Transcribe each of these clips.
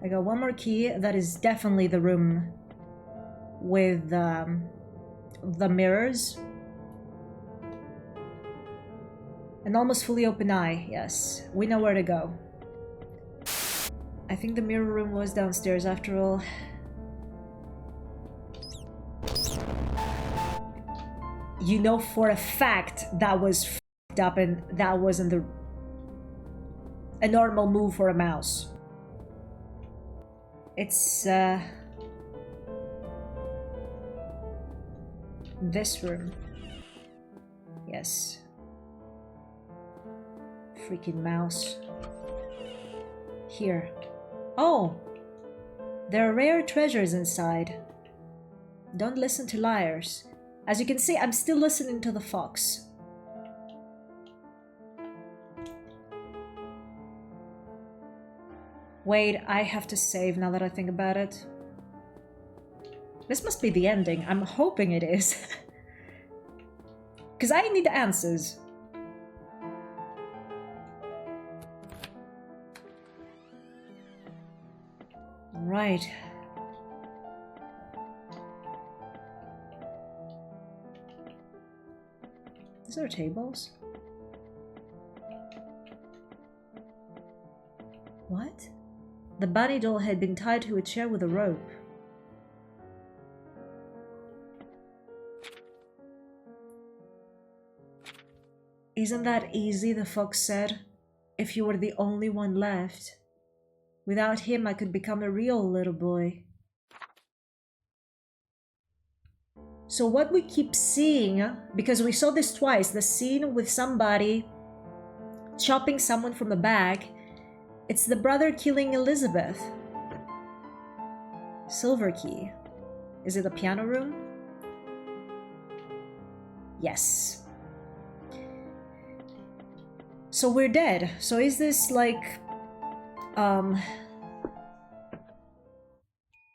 I got one more key. That is definitely the room with the mirrors. An almost fully open eye. Yes, we know where to go. I think the mirror room was downstairs after all. You know for a fact that was f***ed up and that wasn't a normal move for a mouse. It's this room. Yes. Freaking mouse. Here. Oh! There are rare treasures inside. Don't listen to liars. As you can see, I'm still listening to the fox. Wait, I have to save now that I think about it. This must be the ending. I'm hoping it is. Because I need answers. Right. Is there tables? What? The bunny doll had been tied to a chair with a rope. Isn't that easy, the fox said, if you were the only one left. Without him, I could become a real little boy. So what we keep seeing, because we saw this twice, the scene with somebody chopping someone from a bag, it's the brother killing Elizabeth. Silver key. Is it a piano room? Yes. So we're dead. So is this like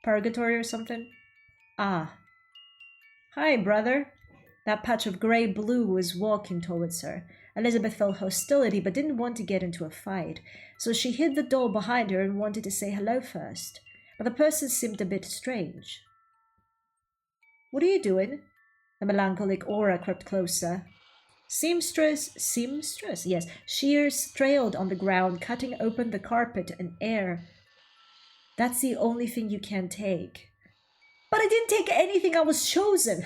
purgatory or something? Ah. Hi, brother. That patch of grey-blue was walking towards her. Elizabeth felt hostility but didn't want to get into a fight, so she hid the doll behind her and wanted to say hello first. But the person seemed a bit strange. What are you doing? The melancholic aura crept closer. Seamstress? Yes. Shears trailed on the ground, cutting open the carpet and air. That's the only thing you can take. But I didn't take anything, I was chosen.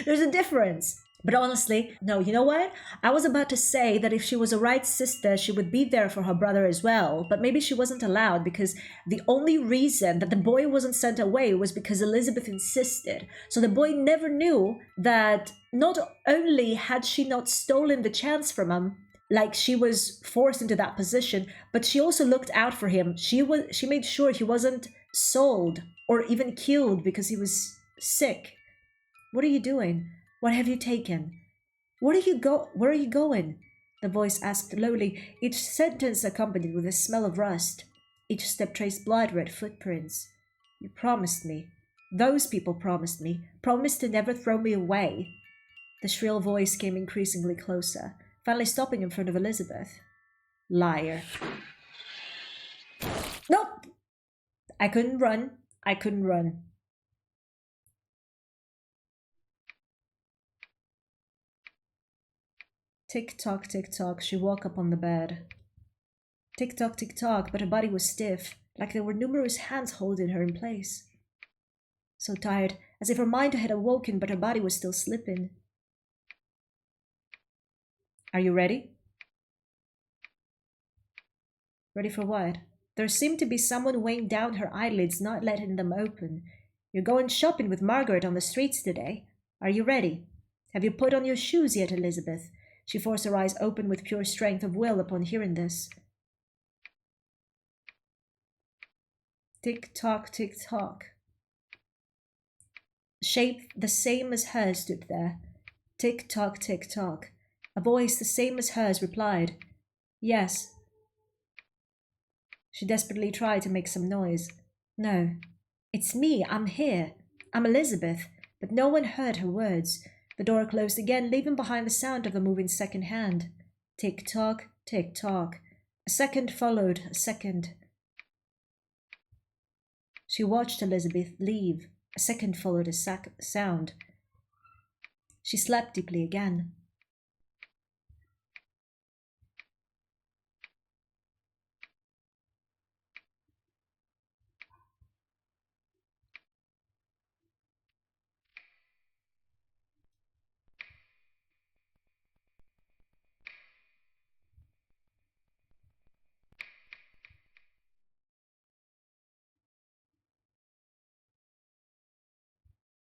There's a difference. But honestly, no, you know what? I was about to say that if she was a right sister, she would be there for her brother as well. But maybe she wasn't allowed because the only reason that the boy wasn't sent away was because Elizabeth insisted. So the boy never knew that not only had she not stolen the chance from him, like she was forced into that position, but she also looked out for him. She made sure he wasn't sold or even killed because he was sick. What are you doing? What have you taken? Where are you going? The voice asked lowly, each sentence accompanied with a smell of rust. Each step traced blood-red footprints. You promised me. Those people promised me. Promised to never throw me away. The shrill voice came increasingly closer, finally stopping in front of Elizabeth. Liar. Nope! I couldn't run. Tick-tock, tick-tock, she woke up on the bed. Tick-tock, tick-tock, but her body was stiff, like there were numerous hands holding her in place. So tired, as if her mind had awoken, but her body was still slipping. Are you ready? Ready for what? There seemed to be someone weighing down her eyelids, not letting them open. You're going shopping with Margaret on the streets today. Are you ready? Have you put on your shoes yet, Elizabeth? She forced her eyes open with pure strength of will upon hearing this. Tick-tock, tick-tock. A shape the same as hers stood there. Tick-tock, tick-tock. A voice the same as hers replied, Yes. She desperately tried to make some noise. No. It's me, I'm here. I'm Elizabeth. But no one heard her words. The door closed again, leaving behind the sound of the moving second hand. Tick-tock, tick-tock. A second followed a second. She watched Elizabeth leave. A second followed a sound. She slept deeply again.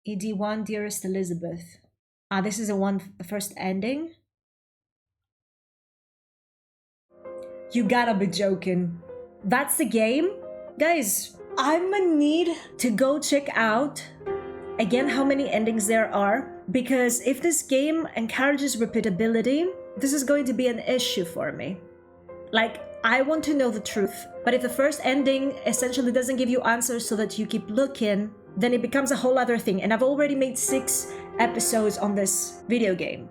ED1, Dearest Elizabeth. Ah, this is the first ending? You gotta be joking. That's the game? Guys, I'm gonna need to go check out again how many endings there are, because if this game encourages repeatability, this is going to be an issue for me. Like, I want to know the truth, but if the first ending essentially doesn't give you answers so that you keep looking, then it becomes a whole other thing. And I've already made 6 episodes on this video game.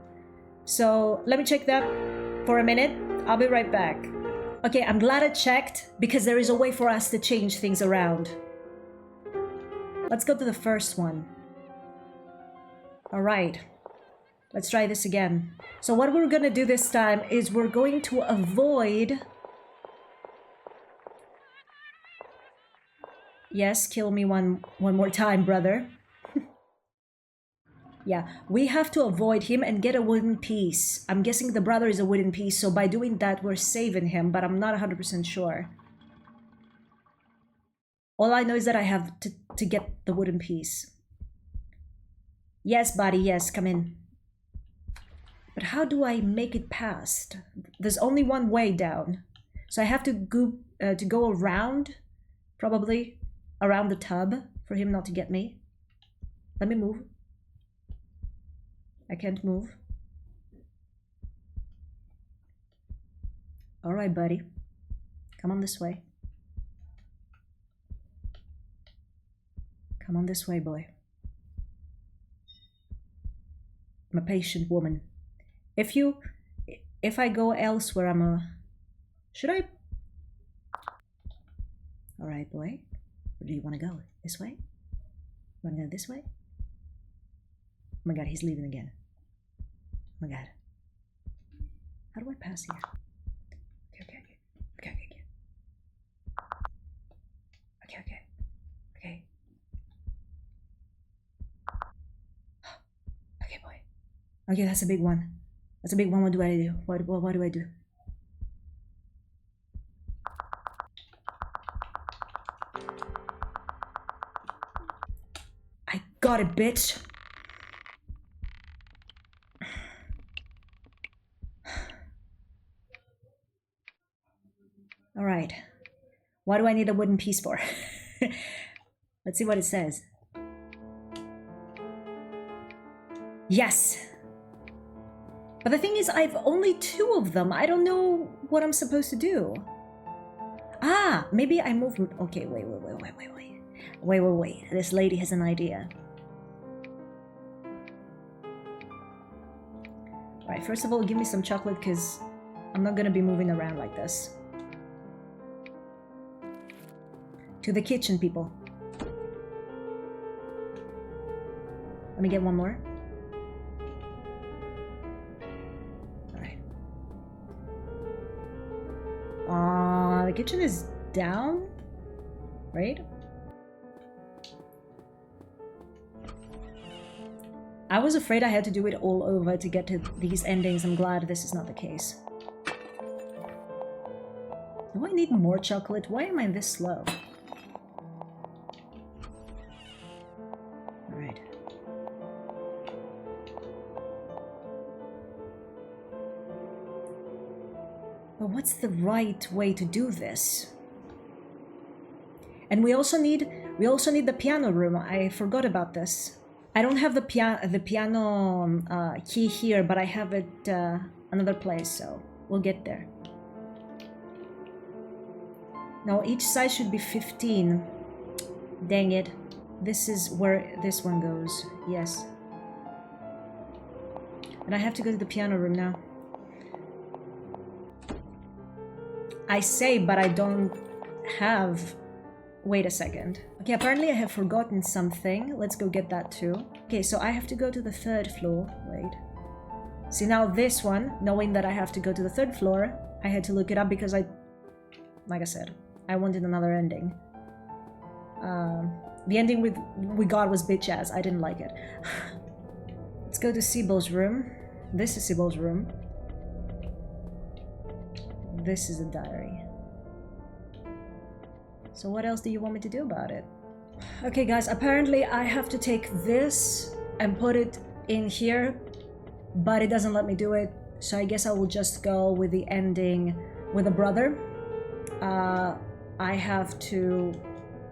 So let me check that for a minute. I'll be right back. Okay, I'm glad I checked, because there is a way for us to change things around. Let's go to the first one. All right, let's try this again. So what we're gonna do this time is we're going to avoid... Yes, kill me one more time, brother. Yeah, we have to avoid him and get a wooden piece. I'm guessing the brother is a wooden piece, so by doing that, we're saving him, but I'm not 100% sure. All I know is that I have to get the wooden piece. Yes, buddy, yes, come in. But how do I make it past? There's only one way down. So I have to go around, probably, around the tub for him not to get me. Let me move. I can't move. All right, buddy. Come on this way. Come on this way, boy. I'm a patient woman. If I go elsewhere, should I? All right, boy. Where do you want to go? This way? You want to go this way? Oh my god, he's leaving again. Oh my god. How do I pass here? Okay. Okay, boy. Okay, that's a big one. That's a big one. What do I do? What do I do? I got it, bitch. All right. What do I need a wooden piece for? Let's see what it says. Yes. But the thing is, I've only 2 of them. I don't know what I'm supposed to do. Ah, maybe I move... Okay, wait. This lady has an idea. Alright, first of all, give me some chocolate, because I'm not gonna be moving around like this. To the kitchen, people. Let me get one more. The kitchen is down, right? I was afraid I had to do it all over to get to these endings. I'm glad this is not the case. Do I need more chocolate? Why am I this slow? Alright. But what's the right way to do this? And we also need the piano room. I forgot about this. I don't have the piano key here, but I have it another place, so we'll get there. Now each side should be 15. Dang it. This is where this one goes. Yes. And I have to go to the piano room now. I say, but I don't have Wait a second. Okay, apparently I have forgotten something. Let's go get that too. Okay, so I have to go to the 3rd floor. Wait. See, now this one, knowing that I have to go to the 3rd floor, I had to look it up because like I said, I wanted another ending. The ending we got was bitch ass. I didn't like it. Let's go to Sibyl's room. This is Sibyl's room. This is a diary. So what else do you want me to do about it? Okay guys, apparently I have to take this and put it in here, but it doesn't let me do it. So I guess I will just go with the ending with a brother. I have to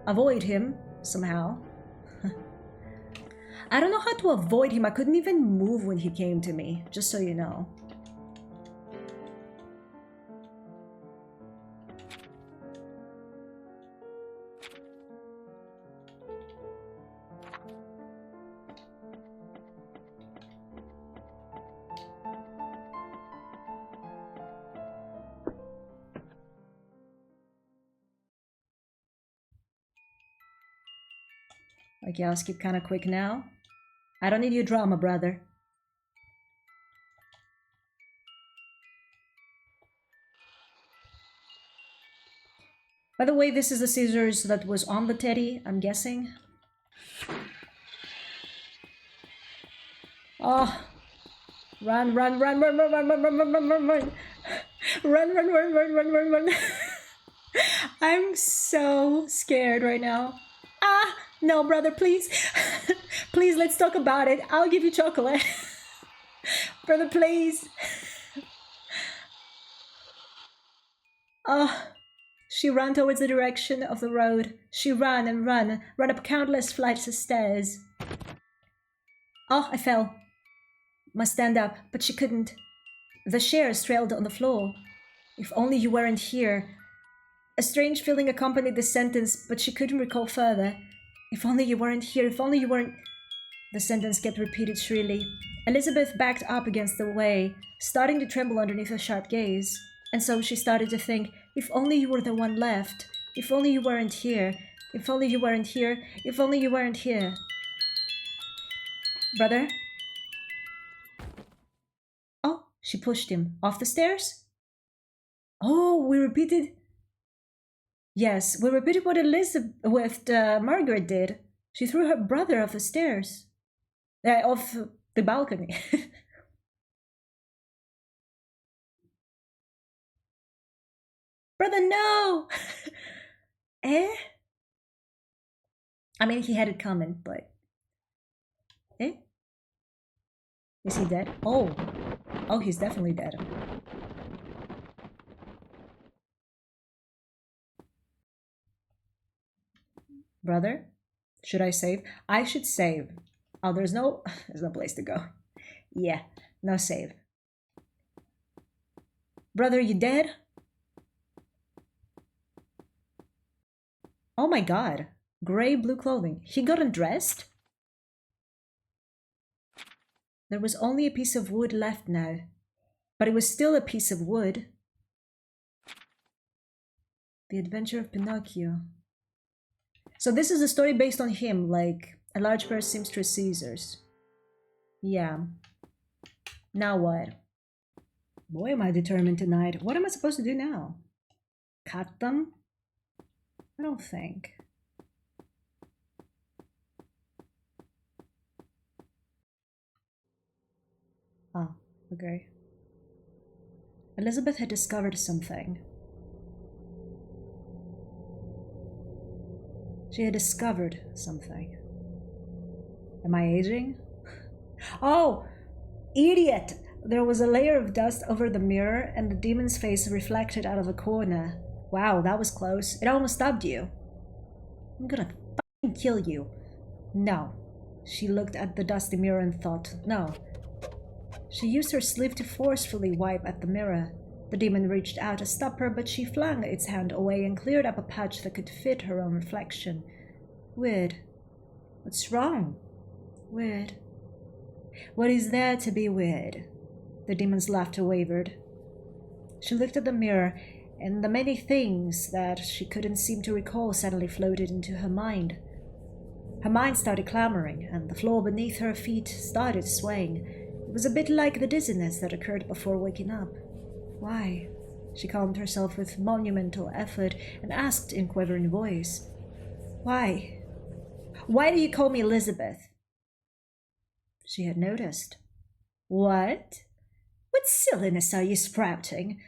avoid him somehow. I don't know how to avoid him. I couldn't even move when he came to me, just so you know. Okay, I'll skip kind of quick now. I don't need your drama, brother. By the way, this is the scissors that was on the teddy, I'm guessing. Oh, run, run, run, run, run, run, run, run, run, run, run, run. Run, run, run, run, run, run, run. I'm so scared right now. Ah, no, brother, please. Please, let's talk about it. I'll give you chocolate. Brother, please. Oh, she ran towards the direction of the road. She ran and ran up countless flights of stairs. Oh, I fell. Must stand up, but she couldn't. The chairs trailed on the floor. If only you weren't here. A strange feeling accompanied the sentence, but she couldn't recall further. If only you weren't here, if only you weren't... The sentence kept repeated shrilly. Elizabeth backed up against the way, starting to tremble underneath her sharp gaze. And so she started to think, if only you were the one left. If only you weren't here. If only you weren't here. If only you weren't here. Brother? Oh, she pushed him. Off the stairs? Oh, we repeated... Yes, we repeated what Margaret did. She threw her brother off the stairs. Off the balcony. Brother, no! Eh? I mean, he had it coming, but... Eh? Is he dead? Oh. Oh, he's definitely dead. Brother? Should I save? I should save. Oh, there's no place to go. Yeah, no save. Brother, you dead? Oh my god. Gray blue clothing. He got undressed? There was only a piece of wood left now. But it was still a piece of wood. The Adventure of Pinocchio. So this is a story based on him, like a large pair of seamstress scissors. Yeah. Now what? Boy, am I determined tonight. What am I supposed to do now? Cut them? I don't think. Oh, okay. Elizabeth had discovered something. She had discovered something. Am I aging? Oh, idiot! There was a layer of dust over the mirror and the demon's face reflected out of the corner. Wow, that was close. It almost stabbed you. I'm gonna fucking kill you. No. She looked at the dusty mirror and thought, no. She used her sleeve to forcefully wipe at the mirror. The demon reached out to stop her, but she flung its hand away and cleared up a patch that could fit her own reflection. Weird. What's wrong? Weird. What is there to be weird? The demon's laughter wavered. She looked at the mirror. and the many things that she couldn't seem to recall suddenly floated into her mind. Her mind started clamoring, and the floor beneath her feet started swaying. It was a bit like the dizziness that occurred before waking up. Why? She calmed herself with monumental effort and asked in quivering voice, "Why? Why do you call me Elizabeth?" She had noticed. "What? What silliness are you sprouting?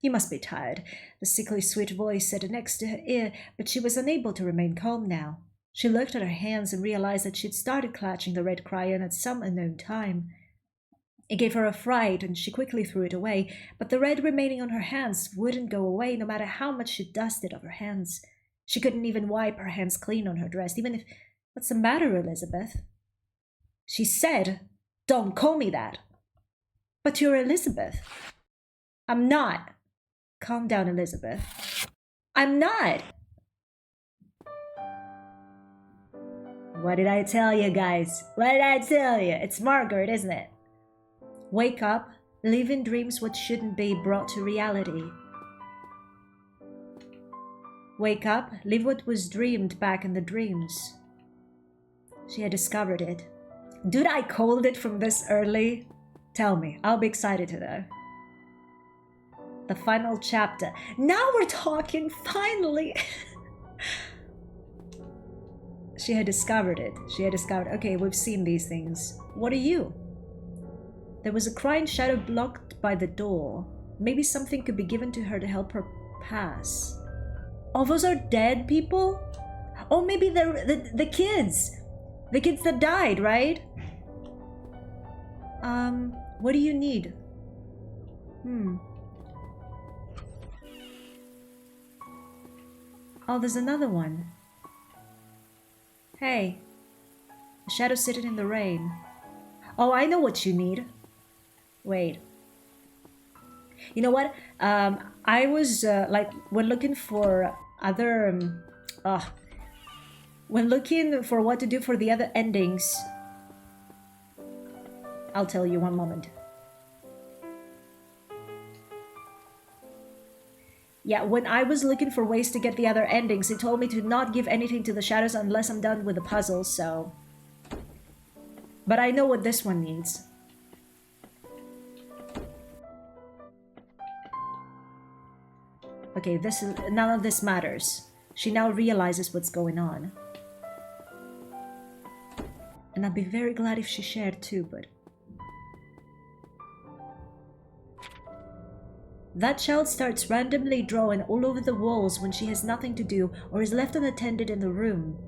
You must be tired," the sickly sweet voice said next to her ear, but she was unable to remain calm now. She looked at her hands and realized that she'd started clutching the red crayon at some unknown time. It gave her a fright, and she quickly threw it away, but the red remaining on her hands wouldn't go away no matter how much she dusted off her hands. She couldn't even wipe her hands clean on her dress, even if... "What's the matter, Elizabeth?" She said, "Don't call me that." "But you're Elizabeth." "I'm not." "Calm down, Elizabeth." "I'm not." What did I tell you, guys? What did I tell you? It's Margaret, isn't it? Wake up, live in dreams what shouldn't be brought to reality. Wake up, live what was dreamed back in the dreams. She had discovered it. Did I call it from this early? Tell me, I'll be excited to know. The final chapter. Now we're talking, finally! She had discovered it. She had discovered, okay, we've seen these things. What are you? There was a crying shadow blocked by the door. Maybe something could be given to her to help her pass. Oh, those are dead people? Oh, maybe they're the kids. The kids that died, right? What do you need? Oh, there's another one. Hey. A shadow sitting in the rain. Oh, I know what you need. Wait. You know what? I was, when looking for other... when looking for what to do for the other endings... I'll tell you one moment. Yeah, when I was looking for ways to get the other endings, it told me to not give anything to the shadows unless I'm done with the puzzle, so... But I know what this one needs. Okay, none of this matters. She now realizes what's going on. And I'd be very glad if she shared too, but... That child starts randomly drawing all over the walls when she has nothing to do or is left unattended in the room.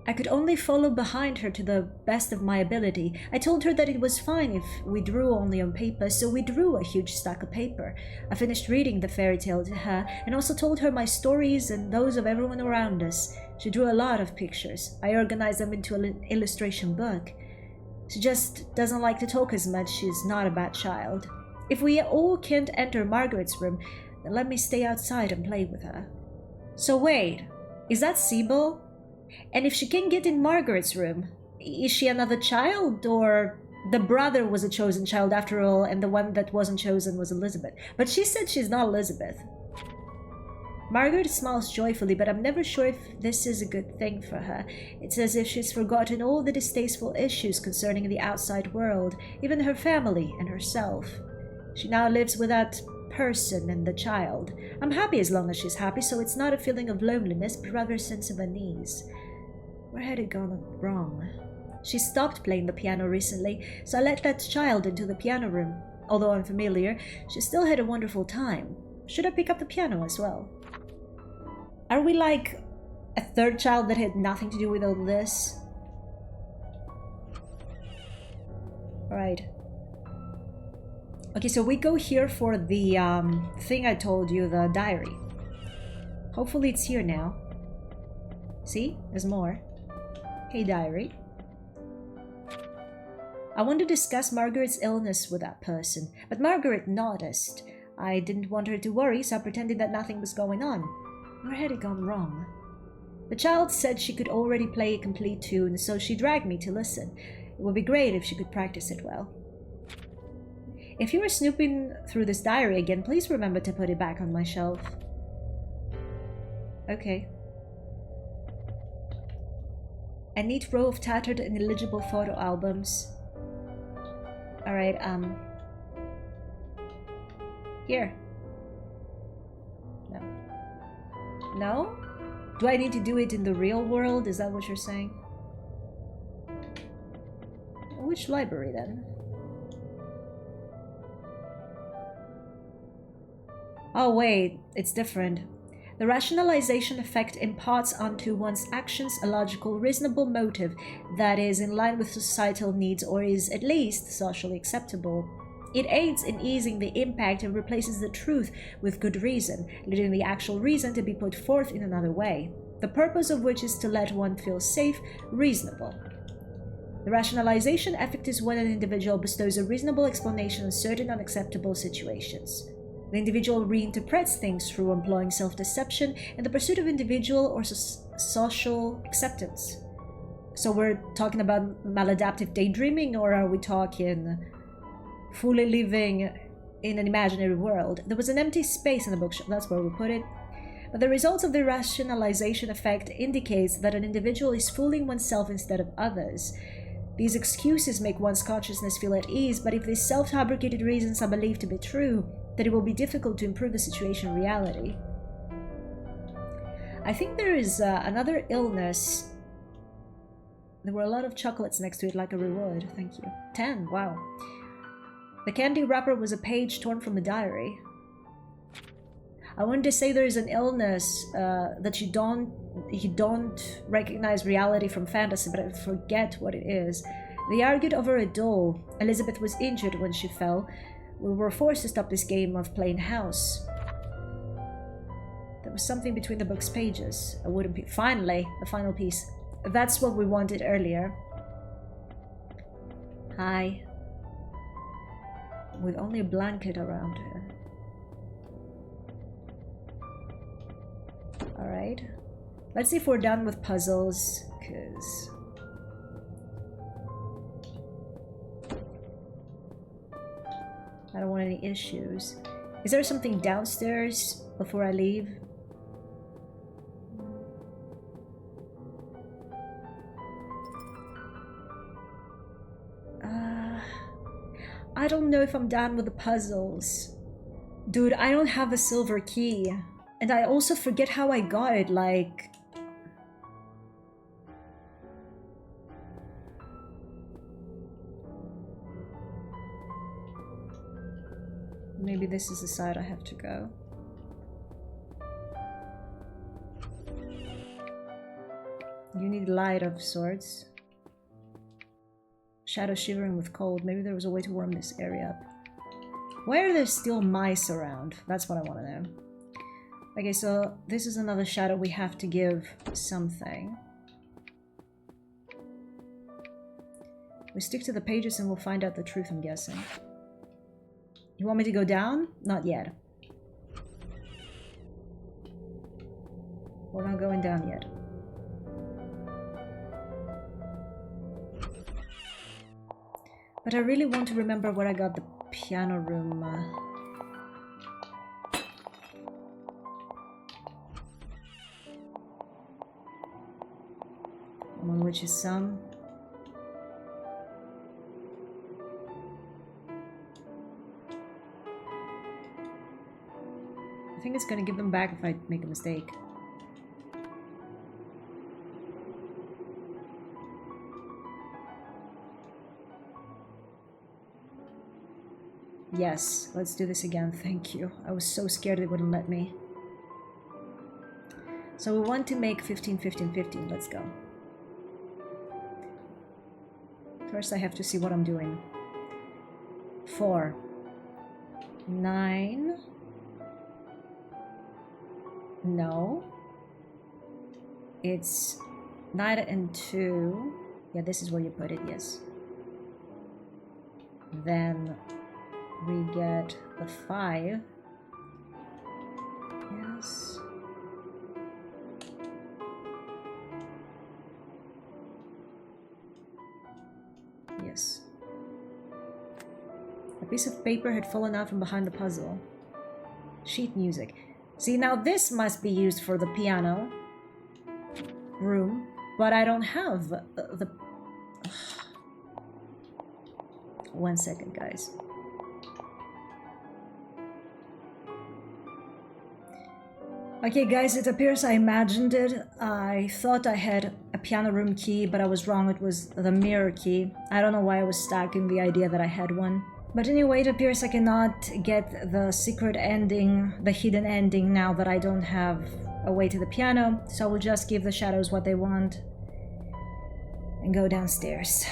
I could only follow behind her to the best of my ability. I told her that it was fine if we drew only on paper, so we drew a huge stack of paper. I finished reading the fairy tale to her and also told her my stories and those of everyone around us. She drew a lot of pictures. I organized them into an illustration book. She just doesn't like to talk as much. She's not a bad child. If we all can't enter Margaret's room, then let me stay outside and play with her. So wait, is that Sibyl? And if she can get in Margaret's room, is she another child, or the brother was a chosen child after all, and the one that wasn't chosen was Elizabeth? But she said she's not Elizabeth. Margaret smiles joyfully, but I'm never sure if this is a good thing for her. It's as if she's forgotten all the distasteful issues concerning the outside world, even her family and herself. She now lives with that person and the child. I'm happy as long as she's happy, so it's not a feeling of loneliness, but rather a sense of unease. Where had it gone wrong? She stopped playing the piano recently, so I let that child into the piano room. Although unfamiliar, she still had a wonderful time. Should I pick up the piano as well? Are we like a third child that had nothing to do with all this? Alright. Okay, so we go here for the thing I told you, the diary. Hopefully it's here now. See? There's more. Hey, diary. I want to discuss Margaret's illness with that person, but Margaret noticed. I didn't want her to worry, so I pretended that nothing was going on. Where had it gone wrong? The child said she could already play a complete tune, so she dragged me to listen. It would be great if she could practice it well. If you are snooping through this diary again, please remember to put it back on my shelf. Okay. A neat row of tattered and illegible photo albums. Alright, here. No. No? Do I need to do it in the real world? Is that what you're saying? Which library then? Oh wait, it's different. The rationalization effect imparts onto one's actions a logical, reasonable motive that is in line with societal needs or is at least socially acceptable. It aids in easing the impact and replaces the truth with good reason, leading the actual reason to be put forth in another way, the purpose of which is to let one feel safe, reasonable. The rationalization effect is when an individual bestows a reasonable explanation on certain unacceptable situations. The individual reinterprets things through employing self-deception in the pursuit of individual or social acceptance. So we're talking about maladaptive daydreaming, or are we talking fully living in an imaginary world? There was an empty space in the bookshelf, that's where we put it. But the results of the rationalization effect indicates that an individual is fooling oneself instead of others. These excuses make one's consciousness feel at ease, but if these self-fabricated reasons are believed to be true, then it will be difficult to improve the situation in reality. I think there is another illness. There were a lot of chocolates next to it like a reward. Thank you. 10, wow. The candy wrapper was a page torn from a diary. I wanted to say there is an illness that you don't recognize reality from fantasy, but I forget what it is. They argued over a doll. Elizabeth was injured when she fell. We were forced to stop this game of playing house. There was something between the book's pages. A wooden piece. Finally, the final piece. That's what we wanted earlier. Hi. With only a blanket around her. Alright. Let's see if we're done with puzzles, because I don't want any issues. Is there something downstairs before I leave? I don't know if I'm done with the puzzles. Dude, I don't have a silver key. And I also forget how I got it, like... Maybe this is the side I have to go. You need light of sorts. Shadow shivering with cold. Maybe there was a way to warm this area up. Why are there still mice around? That's what I want to know. Okay, so this is another shadow we have to give something. We stick to the pages and we'll find out the truth, I'm guessing. You want me to go down? Not yet. We're not going down yet. But I really want to remember where I got the piano room. One which is some. I think it's gonna give them back if I make a mistake. Yes, let's do this again, thank you. I was so scared it wouldn't let me. So we want to make 15, 15, 15, let's go. First I have to see what I'm doing. 4. 9. No. It's 9 and 2. Yeah, this is where you put it, yes. Then we get the 5. Yes. Yes. A piece of paper had fallen out from behind the puzzle. Sheet music. See, now this must be used for the piano room, but I don't have the... 1 second, guys. Okay, guys, it appears I imagined it. I thought I had a piano room key, but I was wrong. It was the mirror key. I don't know why I was stuck in the idea that I had one. But anyway, it appears I cannot get the secret ending, the hidden ending, now that I don't have a way to the piano. So I will just give the shadows what they want and go downstairs.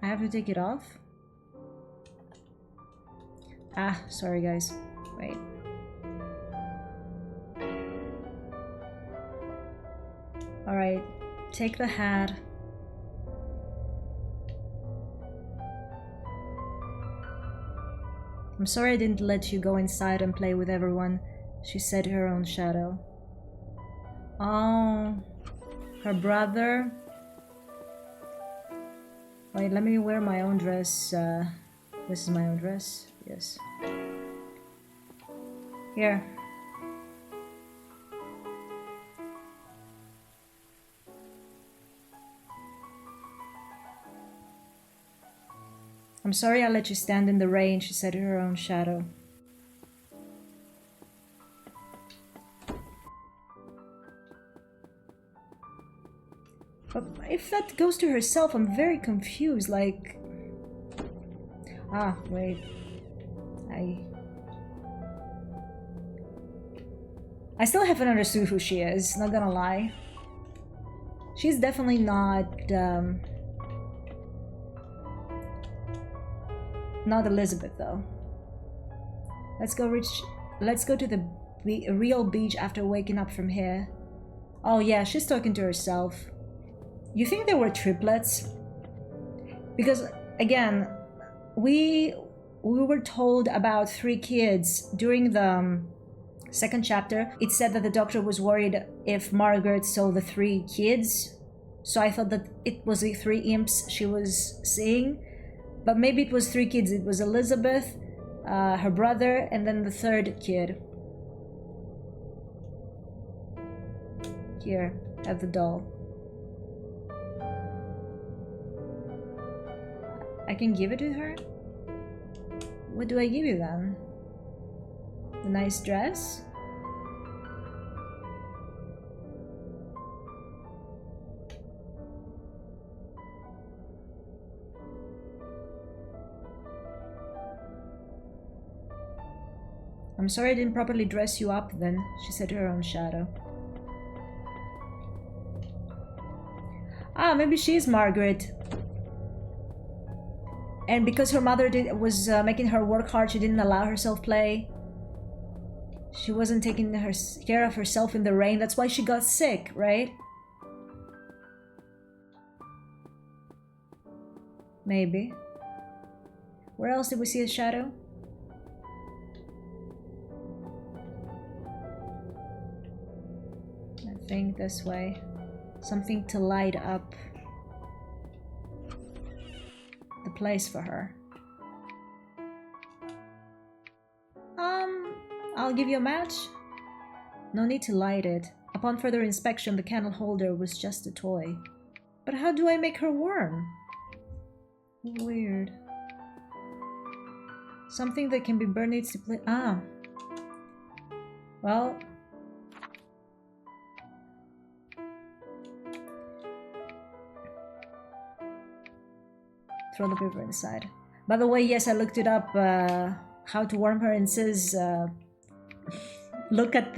I have to take it off. Ah, sorry guys. Wait. Alright, take the hat. I'm sorry I didn't let you go inside and play with everyone, she said to her own shadow. Oh, her brother. Wait, let me wear my own dress. This is my own dress. Yes. Here. I'm sorry I let you stand in the rain, she said to her own shadow. But if that goes to herself, I'm very confused, like... Ah, wait. I still haven't understood who she is, not gonna lie. She's definitely not... not Elizabeth, though. Let's go to the real beach after waking up from here. Oh yeah, she's talking to herself. You think they were triplets? Because, again, we were told about 3 kids during the second chapter. It said that the doctor was worried if Margaret saw the 3 kids. So I thought that it was the 3 imps she was seeing. But maybe it was 3 kids. It was Elizabeth, her brother, and then the 3rd kid. Here, have the doll. I can give it to her? What do I give you then? The nice dress? I'm sorry I didn't properly dress you up then, she said to her own shadow. Ah, maybe she's Margaret. And because her mother was making her work hard, she didn't allow herself play. She wasn't taking care of herself in the rain. That's why she got sick, right? Maybe. Where else did we see a shadow? I think this way. Something to light up the place for her. I'll give you a match. No need to light it. Upon further inspection, the candle holder was just a toy. But how do I make her warm? Weird. Something that can be burned needs to play. Ah. Well. Throw the paper inside. By the way, yes, I looked it up, how to warm her, and it says, look at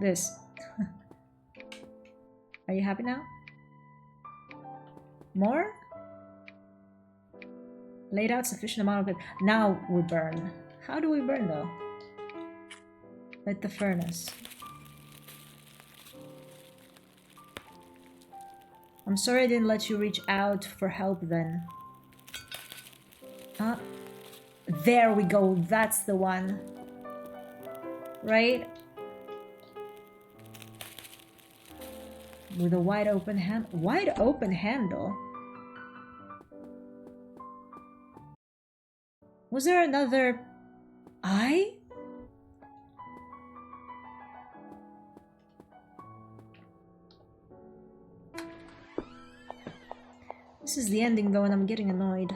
this. Are you happy now? More? Laid out sufficient amount of it. Now we burn. How do we burn though? Light the furnace. I'm sorry I didn't let you reach out for help then. There we go. That's the one. Right? with a wide open handle. Was there another eye? This is the ending though, and I'm getting annoyed.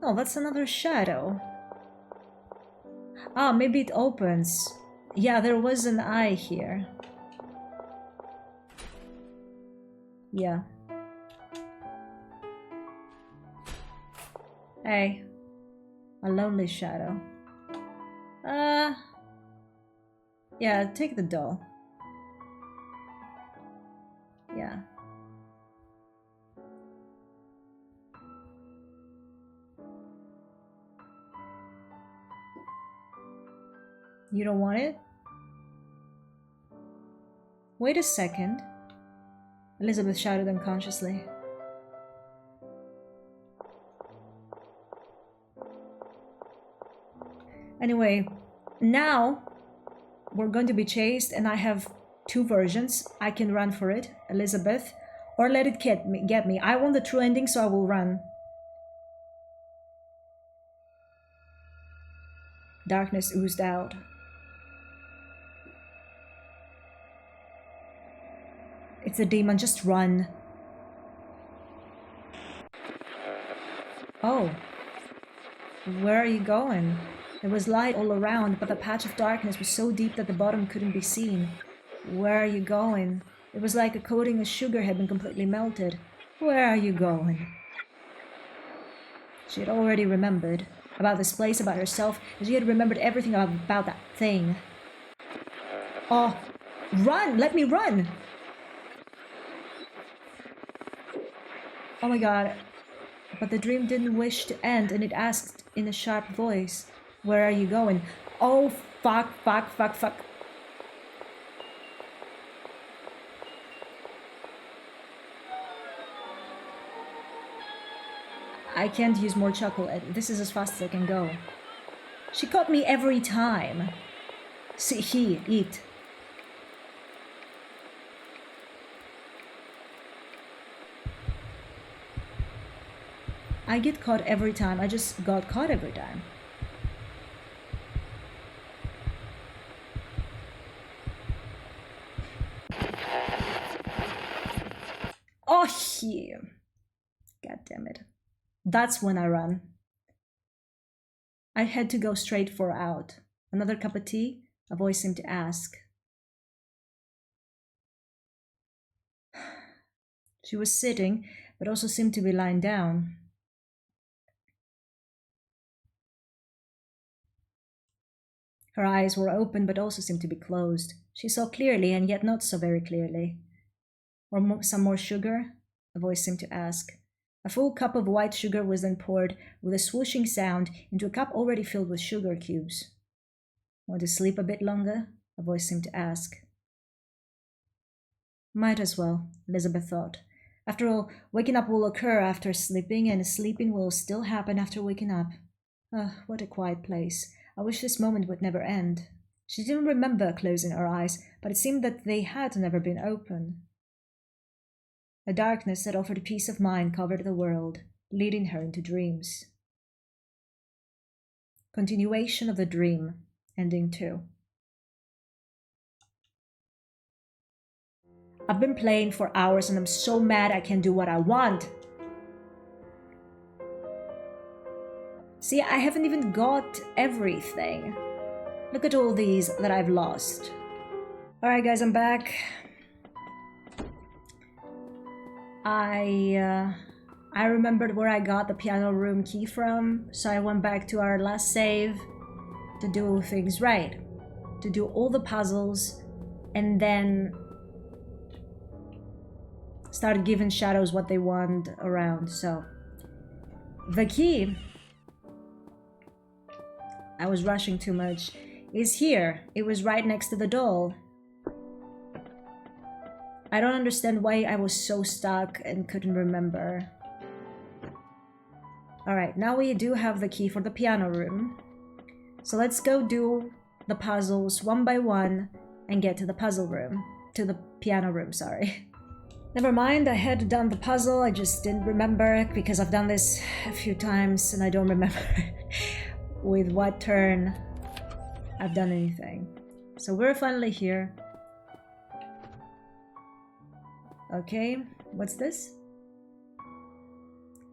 Oh, that's another shadow. Ah, maybe it opens. Yeah, there was an eye here. Yeah. Hey. A lonely shadow. Yeah, take the doll. Yeah. You don't want it? Wait a second. Elizabeth shouted unconsciously. Anyway, now we're going to be chased, and I have two versions. I can run for it, Elizabeth, or let it get me. I want the true ending, so I will run. Darkness oozed out. It's a demon, just run. Oh. Where are you going? There was light all around, but the patch of darkness was so deep that the bottom couldn't be seen. Where are you going? It was like a coating of sugar had been completely melted. Where are you going? She had already remembered. About this place, about herself, and she had remembered everything about that thing. Oh, run! Let me run! Oh my god. But the dream didn't wish to end, and it asked in a sharp voice, where are you going? Oh, fuck. I can't use more chuckle. This is as fast as I can go. She caught me every time. See, eat. I get caught every time. I just got caught every time. Oh, here. God damn it. That's when I run. I had to go straight for out. Another cup of tea? A voice seemed to ask. She was sitting, but also seemed to be lying down. Her eyes were open, but also seemed to be closed. She saw clearly, and yet not so very clearly. Or some more sugar? A voice seemed to ask. A full cup of white sugar was then poured, with a swooshing sound, into a cup already filled with sugar cubes. Want to sleep a bit longer? A voice seemed to ask. Might as well, Elizabeth thought. After all, waking up will occur after sleeping, and sleeping will still happen after waking up. What a quiet place. I wish this moment would never end. She didn't remember closing her eyes, but it seemed that they had never been open. A darkness that offered peace of mind covered the world, leading her into dreams. Continuation of the dream, ending 2. I've been playing for hours and I'm so mad I can't do what I want. See, I haven't even got everything. Look at all these that I've lost. Alright guys, I'm back. I remembered where I got the piano room key from, so I went back to our last save to do things right. To do all the puzzles, and then start giving shadows what they want around. So, the key, I was rushing too much, is here. It was right next to the doll. I don't understand why I was so stuck and couldn't remember. Alright, now we do have the key for the piano room. So let's go do the puzzles one by one and get to the puzzle room. To the piano room, sorry. Never mind, I had done the puzzle, I just didn't remember because I've done this a few times and I don't remember with what turn I've done anything. So we're finally here. Okay, what's this?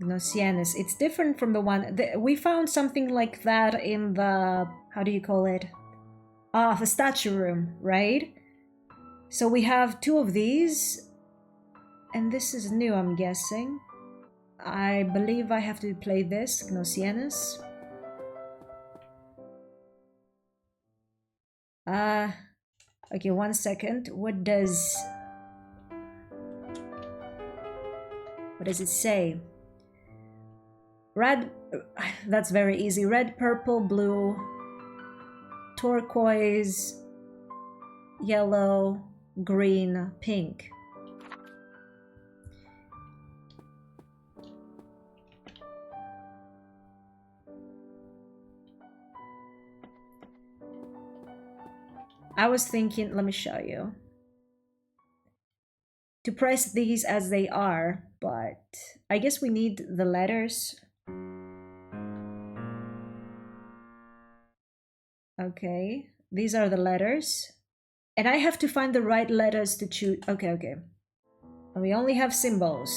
Gnosianus. It's different from the one... we found something like that in the... how do you call it? Ah, the statue room, right? So we have 2 of these. And this is new, I'm guessing. I believe I have to play this, Gnosianus. Okay, 1 second. What does it say? Red, that's very easy. Red, purple, blue, turquoise, yellow, green, pink. I was thinking, let me show you. To press these as they are, but I guess we need the letters. Okay, these are the letters. And I have to find the right letters to choose. Okay. And we only have symbols.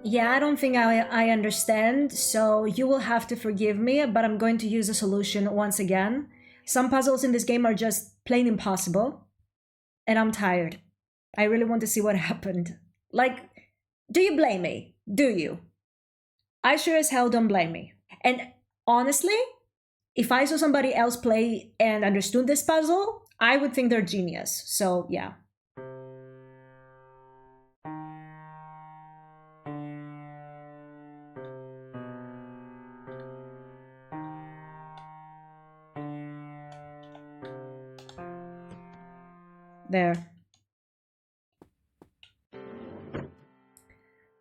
Yeah, I don't think I understand, so you will have to forgive me, but I'm going to use a solution once again. Some puzzles in this game are just plain impossible, and I'm tired. I really want to see what happened. Like, do you blame me? Do you? I sure as hell don't blame me. And honestly, if I saw somebody else play and understood this puzzle, I would think they're genius. So, yeah. There.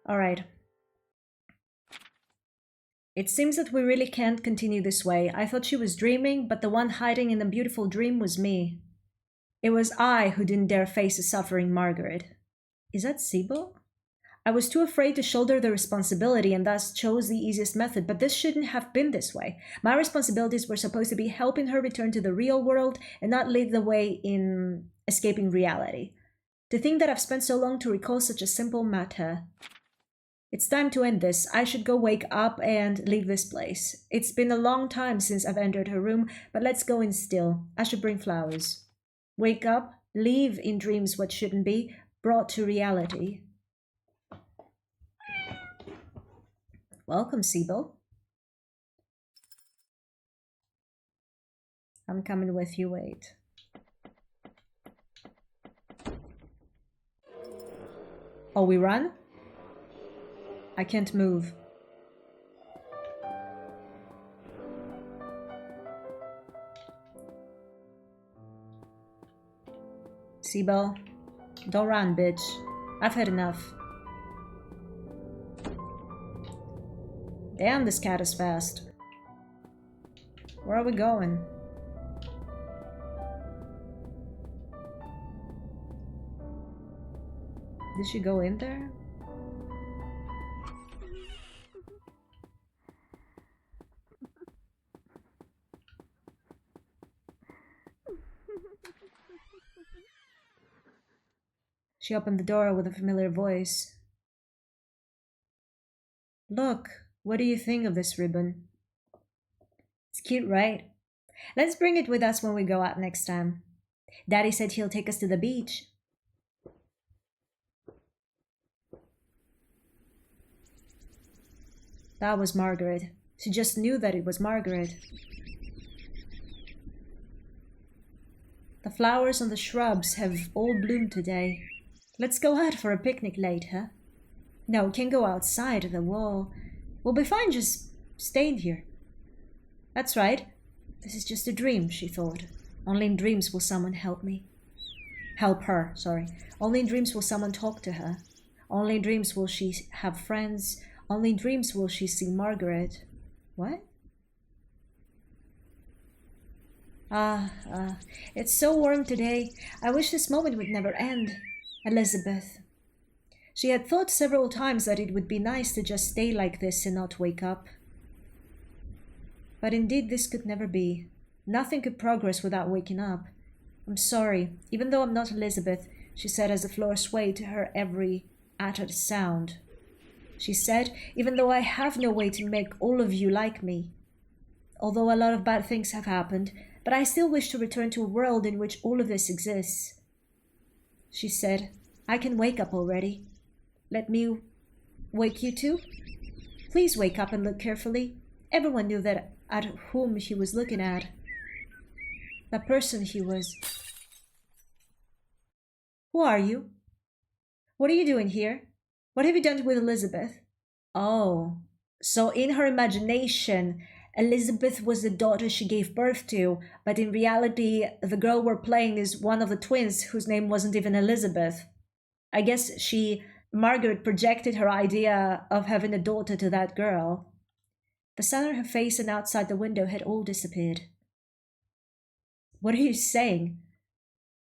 All right. It seems that we really can't continue this way. I thought she was dreaming, but the one hiding in the beautiful dream was me. It was I who didn't dare face a suffering Margaret. Is that Sibyl? I was too afraid to shoulder the responsibility and thus chose the easiest method, but this shouldn't have been this way. My responsibilities were supposed to be helping her return to the real world and not lead the way in escaping reality. To think that I've spent so long to recall such a simple matter. It's time to end this. I should go wake up and leave this place. It's been a long time since I've entered her room, but let's go in still. I should bring flowers. Wake up, leave in dreams what shouldn't be, brought to reality. Welcome, Sibyl. I'm coming with you, wait. Oh, we run? I can't move. Sibyl, don't run, bitch. I've had enough. Damn, this cat is fast. Where are we going? Did she go in there? She opened the door with a familiar voice. Look, what do you think of this ribbon? It's cute, right? Let's bring it with us when we go out next time. Daddy said he'll take us to the beach. That was Margaret. She just knew that it was Margaret. The flowers on the shrubs have all bloomed today. Let's go out for a picnic later. No, we can't go outside the wall. We'll be fine just staying here. That's right. This is just a dream, she thought. Only in dreams will someone help me. Help her, sorry. Only in dreams will someone talk to her. Only in dreams will she have friends. Only in dreams will she see Margaret. What? It's so warm today. I wish this moment would never end. Elizabeth. She had thought several times that it would be nice to just stay like this and not wake up. But indeed this could never be. Nothing could progress without waking up. I'm sorry, even though I'm not Elizabeth, she said as the floor swayed to her every uttered sound. She said, even though I have no way to make all of you like me. Although a lot of bad things have happened, but I still wish to return to a world in which all of this exists. She said, I can wake up already. Let me wake you too? Please wake up and look carefully. Everyone knew that at whom he was looking at. The person he was. Who are you? What are you doing here? What have you done with Elizabeth? Oh, so in her imagination, Elizabeth was the daughter she gave birth to, but in reality, the girl we're playing is one of the twins whose name wasn't even Elizabeth. I guess Margaret projected her idea of having a daughter to that girl. The sun on her face and outside the window had all disappeared. What are you saying?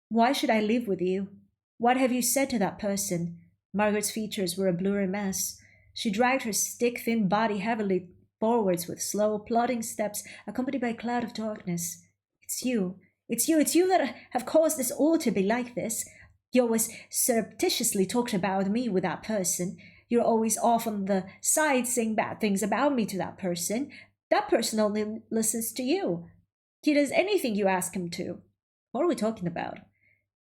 Why should I live with you? What have you said to that person? Margaret's features were a blurry mess. She dragged her stick-thin body heavily forwards with slow, plodding steps, accompanied by a cloud of darkness. It's you that have caused this all to be like this. You always surreptitiously talked about me with that person. You're always off on the side saying bad things about me to that person. That person only listens to you. He does anything you ask him to. What are we talking about?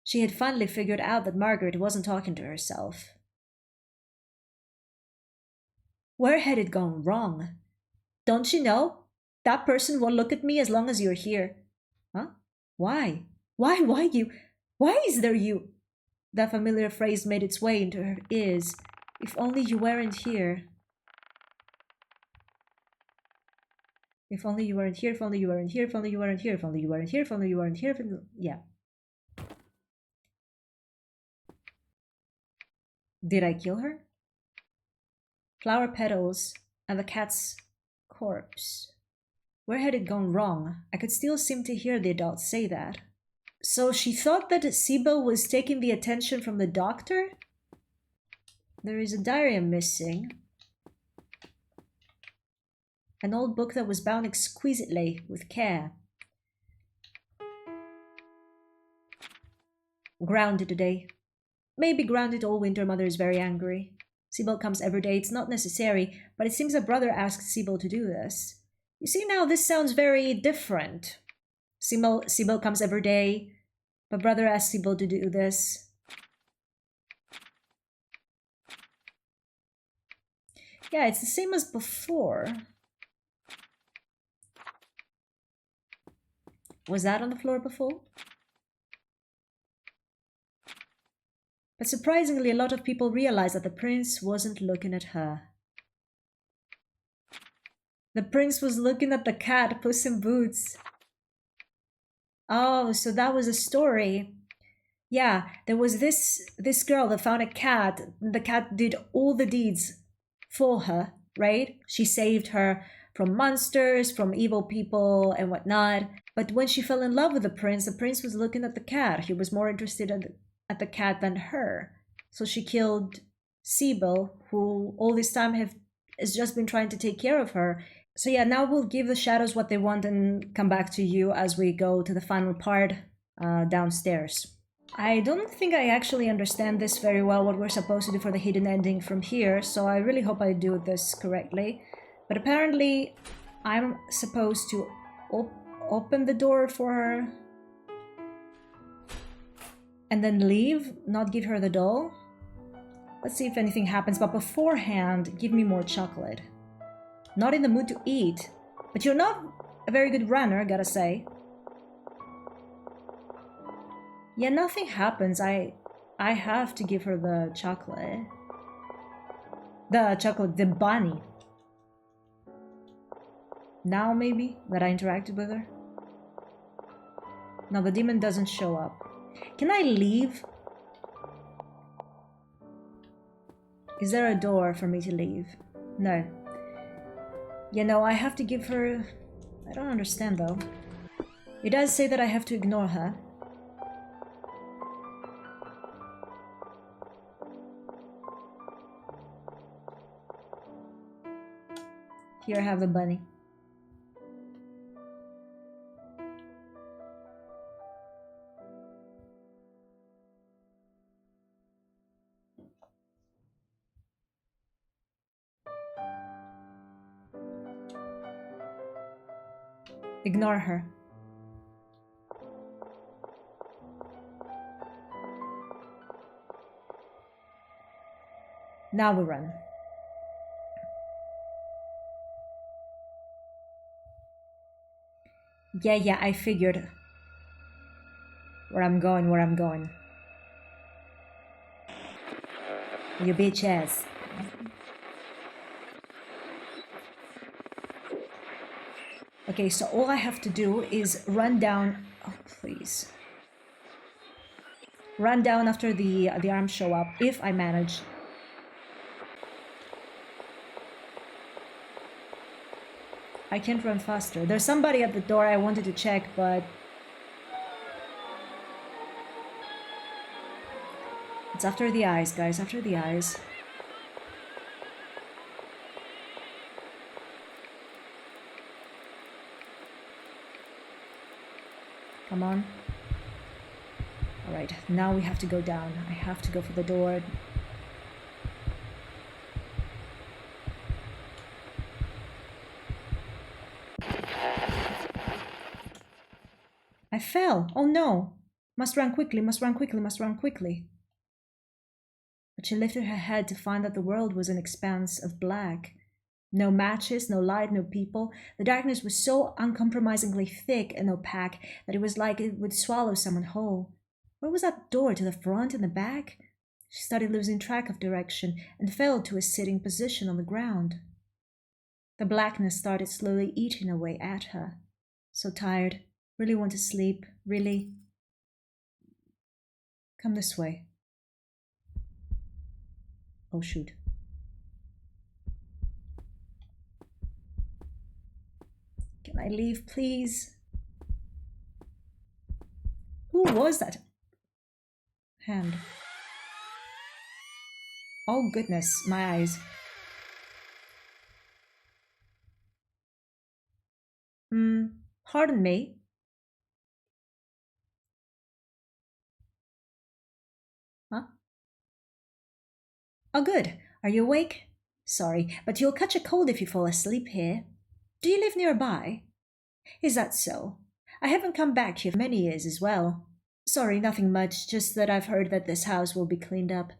She had finally figured out that Margaret wasn't talking to herself. Where had it gone wrong? Don't you know? That person won't look at me as long as you're here. Huh? Why? Why you? Why is there you? That familiar phrase made its way into her ears. If only you weren't here. If only you weren't here, if only you weren't here, if only you weren't here, if only you weren't here, if only you weren't here, yeah. Did I kill her? Flower petals and the cat's corpse. Where had it gone wrong? I could still seem to hear the adults say that. So she thought that Sybil was taking the attention from the doctor? There is a diary missing. An old book that was bound exquisitely with care. Grounded today. Maybe grounded all winter. Mother is very angry. Sybil comes every day. It's not necessary, but it seems a brother asked Sybil to do this. You see now, this sounds very different. Sybil comes every day, but brother asked Sybil to do this. Yeah, it's the same as before. Was that on the floor before? But surprisingly, a lot of people realized that the prince wasn't looking at her. The prince was looking at the cat, Puss in Boots. Oh, so that was a story. Yeah, there was this girl that found a cat. The cat did all the deeds for her, right? She saved her from monsters, from evil people and whatnot. But when she fell in love with the prince was looking at the cat. He was more interested at the cat than her. So she killed Sybil, who all this time has just been trying to take care of her. So yeah, now we'll give the shadows what they want and come back to you as we go to the final part downstairs. I don't think I actually understand this very well, what we're supposed to do for the hidden ending from here, so I really hope I do this correctly. But apparently, I'm supposed to open the door for her and then leave, not give her the doll. Let's see if anything happens, but beforehand, give me more chocolate. Not in the mood to eat, but you're not a very good runner, gotta say. Yeah, nothing happens. I have to give her the chocolate. The bunny. Now maybe that I interacted with her. No, the demon doesn't show up. Can I leave? Is there a door for me to leave? No. You know, I have to give her... I don't understand though. It does say that I have to ignore her. Here I have the bunny. Ignore her. Now we run. Yeah, I figured where I'm going. You bitch ass. Okay, so all I have to do is run down. Oh, please. Run down after the arms show up, if I manage. I can't run faster. There's somebody at the door I wanted to check, but... It's after the eyes, guys, after the eyes. Come on. Alright, now we have to go down. I have to go for the door. I fell. Oh no. Must run quickly, must run quickly, must run quickly. But she lifted her head to find that the world was an expanse of black. No matches, no light, no people. The darkness was so uncompromisingly thick and opaque that it was like it would swallow someone whole. Where was that door, to the front and the back? She started losing track of direction and fell to a sitting position on the ground. The blackness started slowly eating away at her. So tired. Really want to sleep. Really. Come this way. Oh, shoot. Can I leave, please? Who was that? Hand. Oh, goodness, my eyes. Pardon me. Huh? Oh, good. Are you awake? Sorry, but you'll catch a cold if you fall asleep here. Do you live nearby? Is that so? I haven't come back here for many years as well. Sorry, nothing much, just that I've heard that this house will be cleaned up.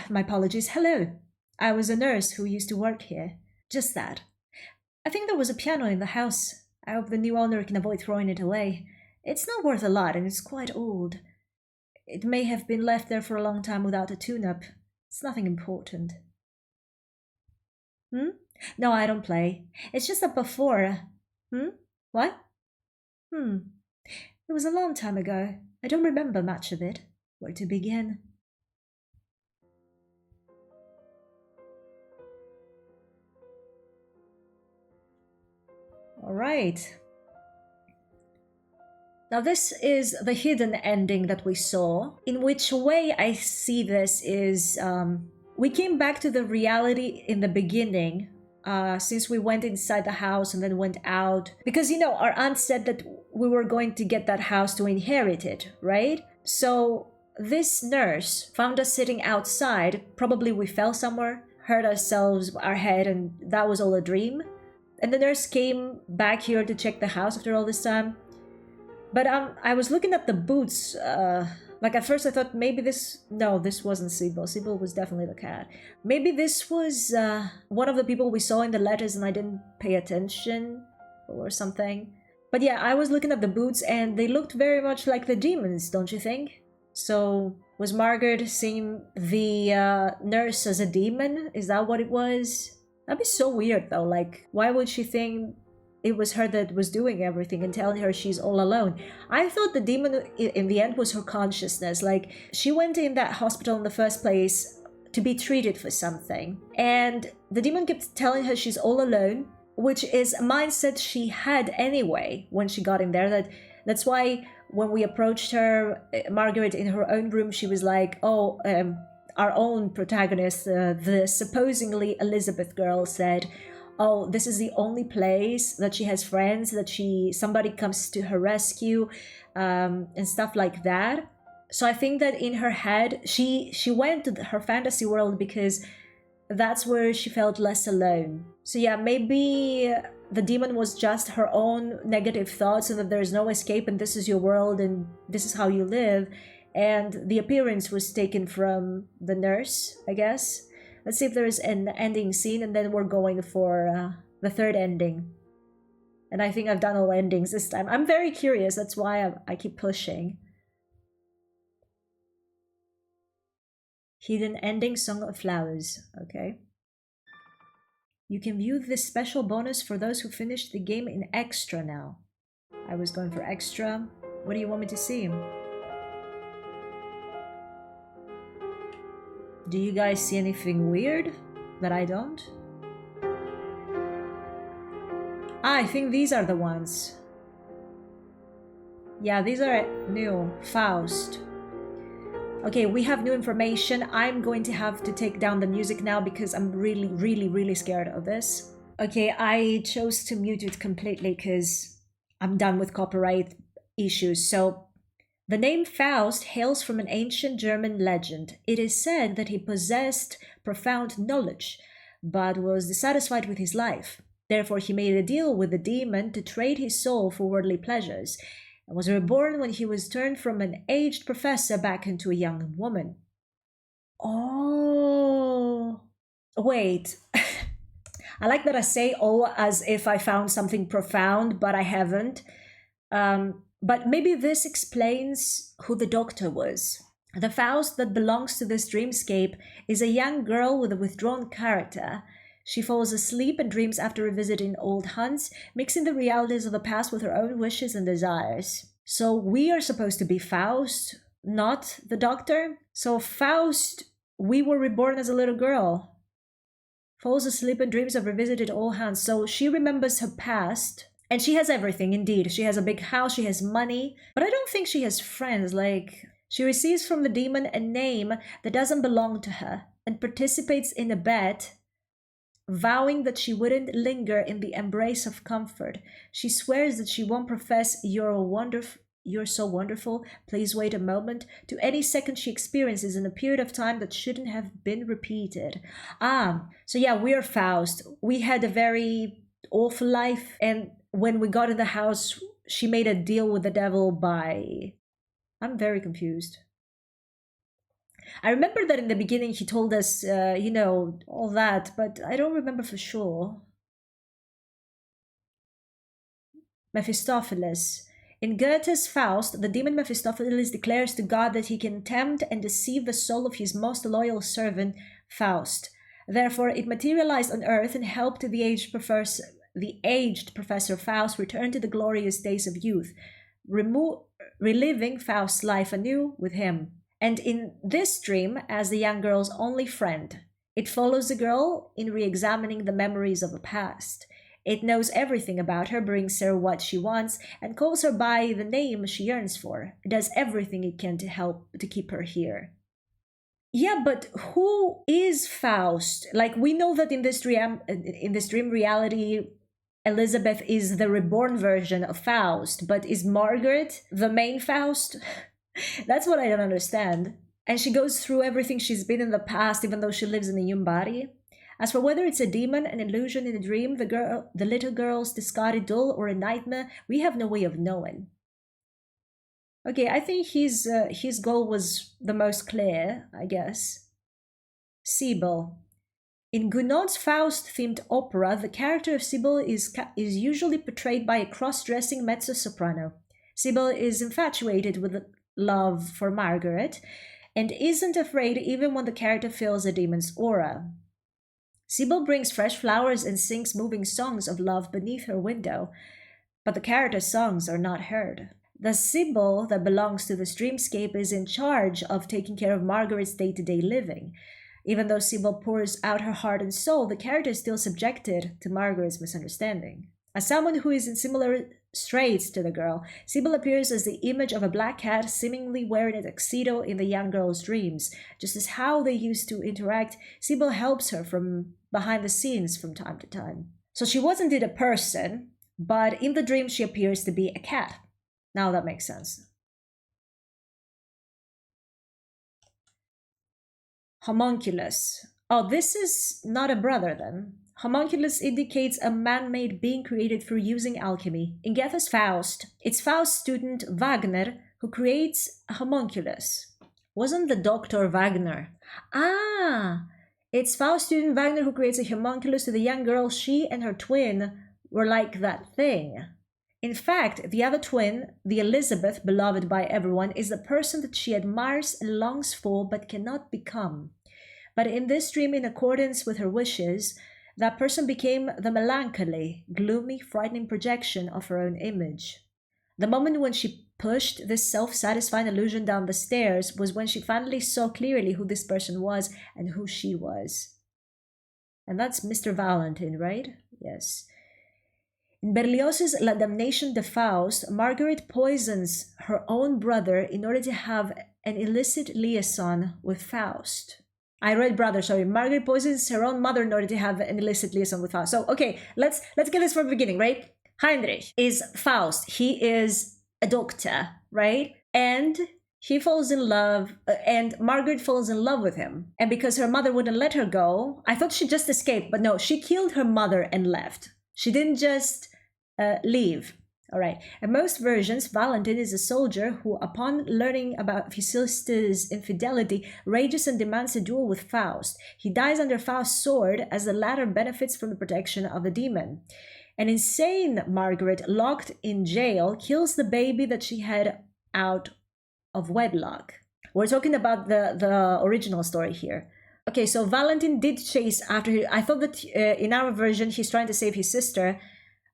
My apologies. Hello. I was a nurse who used to work here. Just that. I think there was a piano in the house. I hope the new owner can avoid throwing it away. It's not worth a lot and it's quite old. It may have been left there for a long time without a tune-up. It's nothing important. No, I don't play. It's just that before... What? It was a long time ago. I don't remember much of it. Where to begin? Alright. Now this is the hidden ending that we saw. In which way I see this is... we came back to the reality in the beginning, since we went inside the house and then went out. Because, you know, our aunt said that we were going to get that house to inherit it, right? So this nurse found us sitting outside. Probably we fell somewhere, hurt ourselves, our head, and that was all a dream. And the nurse came back here to check the house after all this time. But I was looking at the boots. Like at first I thought maybe this... No, this wasn't Sybil. Sybil was definitely the cat. Maybe this was one of the people we saw in the letters and I didn't pay attention or something. But yeah, I was looking at the boots and they looked very much like the demons, don't you think? So was Margaret seeing the nurse as a demon? Is that what it was? That'd be so weird though. Like, why would she think it was her that was doing everything and telling her she's all alone? I thought the demon in the end was her consciousness. Like, she went in that hospital in the first place to be treated for something. And the demon kept telling her she's all alone. which is a mindset she had anyway when she got in there. That's why when we approached her, Margaret, in her own room, she was like, oh, our own protagonist, the supposedly Elizabeth girl, said, oh, this is the only place that she has friends, that somebody comes to her rescue, and stuff like that. So I think that in her head, she went to her fantasy world because that's where she felt less alone. So yeah, maybe the demon was just her own negative thoughts and that there's no escape and this is your world and this is how you live. And the appearance was taken from the nurse, I guess. Let's see if there's an ending scene, and then we're going for the third ending. And I think I've done all endings this time. I'm very curious, that's why I keep pushing. Hidden ending, Song of Flowers. Okay. You can view this special bonus for those who finished the game in extra now. I was going for extra. What do you want me to see? Do you guys see anything weird that I don't? I think these are the ones. Yeah, these are new. Faust. Okay, we have new information. I'm going to have to take down the music now because I'm really scared of this. Okay, I chose to mute it completely because I'm done with copyright issues. So, the name Faust hails from an ancient German legend. It is said that he possessed profound knowledge, but was dissatisfied with his life. Therefore, he made a deal with the demon to trade his soul for worldly pleasures, and was reborn when he was turned from an aged professor back into a young woman. Oh, wait. I like that I say oh as if I found something profound, but I haven't. But maybe this explains who the doctor was. The Faust that belongs to this dreamscape is a young girl with a withdrawn character. She falls asleep and dreams after revisiting old haunts, mixing the realities of the past with her own wishes and desires. So we are supposed to be Faust, not the doctor? So Faust, we were reborn as a little girl. Falls asleep and dreams of revisited old haunts. So she remembers her past. And she has everything, indeed. She has a big house, she has money. But I don't think she has friends. Like, she receives from the demon a name that doesn't belong to her and participates in a bet, vowing that she wouldn't linger in the embrace of comfort. She swears that she won't profess you're so wonderful, please wait a moment, to any second she experiences in a period of time that shouldn't have been repeated. So yeah, we're Faust. We had a very awful life, and when we got in the house, she made a deal with the devil by... I'm very confused. I remember that in the beginning he told us, all that, but I don't remember for sure. Mephistopheles. In Goethe's Faust, the demon Mephistopheles declares to God that he can tempt and deceive the soul of his most loyal servant, Faust. Therefore, it materialized on earth and helped the aged Professor Faust return to the glorious days of youth, reliving Faust's life anew with him. And in this dream, as the young girl's only friend, it follows the girl in re-examining the memories of the past. It knows everything about her, brings her what she wants, and calls her by the name she yearns for. It does everything it can to help to keep her here. Yeah, but who is Faust? Like, we know that in this dream reality, Elizabeth is the reborn version of Faust, but is Margaret the main Faust? That's what I don't understand. And she goes through everything she's been in the past, even though she lives in a human body. As for whether it's a demon, an illusion in a dream, the little girl's discarded doll, or a nightmare, we have no way of knowing. Okay, I think his goal was the most clear, I guess. Sibyl. In Gounod's Faust-themed opera, the character of Sibyl is usually portrayed by a cross-dressing mezzo-soprano. Sibyl is infatuated with love for Margaret, and isn't afraid even when the character feels a demon's aura. Sibyl brings fresh flowers and sings moving songs of love beneath her window, but the character's songs are not heard. The Sibyl that belongs to this dreamscape is in charge of taking care of Margaret's day-to-day living. Even though Sibyl pours out her heart and soul, the character is still subjected to Margaret's misunderstanding. As someone who is in similar straits to the girl, Sibyl appears as the image of a black cat seemingly wearing a tuxedo in the young girl's dreams. Just as how they used to interact, Sibyl helps her from behind the scenes from time to time. So she was indeed a person, but in the dream she appears to be a cat. Now that makes sense. Homunculus. Oh, this is not a brother then. Homunculus indicates a man-made being created through using alchemy. In Goethe's Faust, it's Faust's student Wagner who creates a homunculus. Wasn't the Dr. Wagner? Ah! It's Faust's student Wagner who creates a homunculus to the young girl. She and her twin were like that thing. In fact, the other twin, the Elizabeth, beloved by everyone, is the person that she admires and longs for but cannot become. But in this dream, in accordance with her wishes, that person became the melancholy, gloomy, frightening projection of her own image. The moment when she pushed this self-satisfying illusion down the stairs was when she finally saw clearly who this person was and who she was. And that's Mr. Valentine, right? Yes. In Berlioz's La Damnation de Faust, Margaret poisons her own brother in order to have an illicit liaison with Faust. I read brother, sorry. Margaret poisons her own mother in order to have an illicit liaison with Faust. So, okay, let's get this from the beginning, right? Heinrich is Faust. He is a doctor, right? And he falls in love, and Margaret falls in love with him. And because her mother wouldn't let her go, I thought she just escaped, but no, she killed her mother and left. She didn't just leave. All right. In most versions, Valentine is a soldier who, upon learning about his sister's infidelity, rages and demands a duel with Faust. He dies under Faust's sword as the latter benefits from the protection of the demon. An insane Margaret, locked in jail, kills the baby that she had out of wedlock. We're talking about the original story here. Okay, so Valentine did chase after her. I thought that in our version, he's trying to save his sister,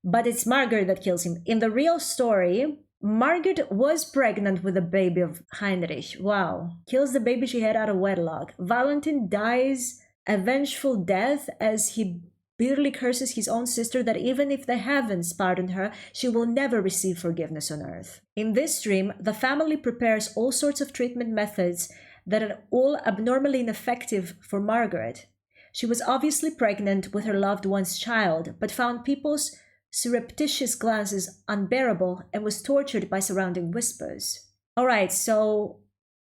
but it's Margaret that kills him. In the real story, Margaret was pregnant with the baby of Heinrich. Wow. Kills the baby she had out of wedlock. Valentine dies a vengeful death as he bitterly curses his own sister that even if the heavens pardon her, she will never receive forgiveness on earth. In this dream, the family prepares all sorts of treatment methods that are all abnormally ineffective for Margaret. She was obviously pregnant with her loved one's child, but found people's surreptitious glances unbearable and was tortured by surrounding whispers. Alright, so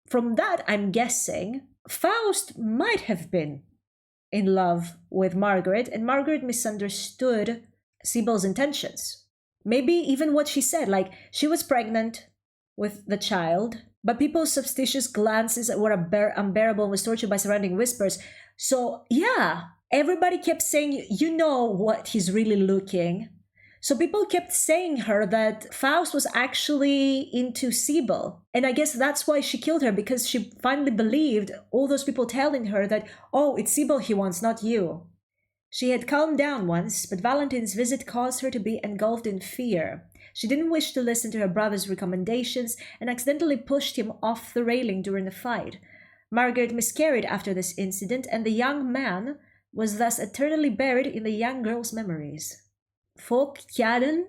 from that I'm guessing Faust might have been in love with Margaret, and Margaret misunderstood Sibyl's intentions. Maybe even what she said, like she was pregnant with the child, but people's suspicious glances were unbearable and was tortured by surrounding whispers. So yeah, everybody kept saying, you know what he's really looking. So people kept saying her that Faust was actually into Sibyl. And I guess that's why she killed her, because she finally believed all those people telling her that, oh, it's Sibyl he wants, not you. She had calmed down once, but Valentine's visit caused her to be engulfed in fear. She didn't wish to listen to her brother's recommendations and accidentally pushed him off the railing during the fight. Margaret miscarried after this incident, and the young man was thus eternally buried in the young girl's memories. Phociaden?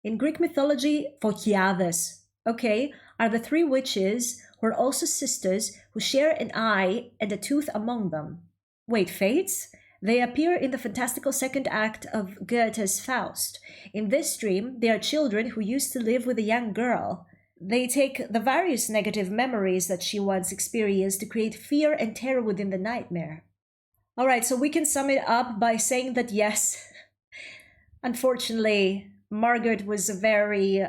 In Greek mythology, Phociades, okay, are the three witches who are also sisters who share an eye and a tooth among them. Wait, fates? They appear in the fantastical second act of Goethe's Faust. In this dream, they are children who used to live with a young girl. They take the various negative memories that she once experienced to create fear and terror within the nightmare. Alright, so we can sum it up by saying that yes, unfortunately, Margaret was a very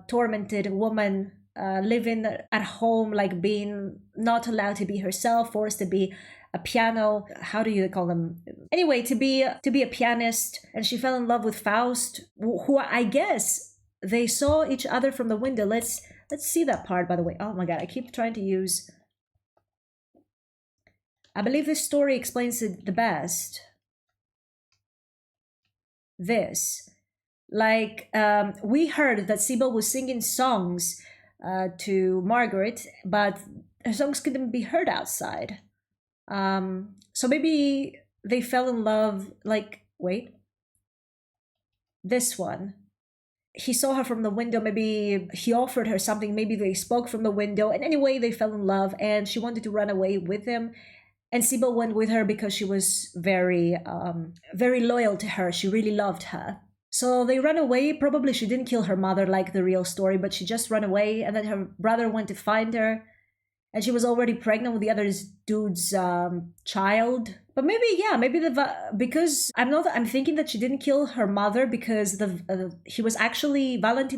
tormented woman, living at home, like being not allowed to be herself, forced to be a piano, how do you call them? Anyway, to be a pianist, and she fell in love with Faust, who I guess they saw each other from the window. Let's see that part, by the way. Oh my god, I keep trying to use... I believe this story explains it the best. This. Like, we heard that Sibyl was singing songs to Margaret, but her songs couldn't be heard outside. So maybe they fell in love, like, wait, this one. He saw her from the window, maybe he offered her something, maybe they spoke from the window, and anyway, they fell in love, and she wanted to run away with him. And Sybil went with her because she was very loyal to her. She really loved her. So they ran away. Probably she didn't kill her mother like the real story, but she just ran away, and then her brother went to find her, and she was already pregnant with the other dude's child. But maybe, yeah, maybe because I'm thinking that she didn't kill her mother because Valentine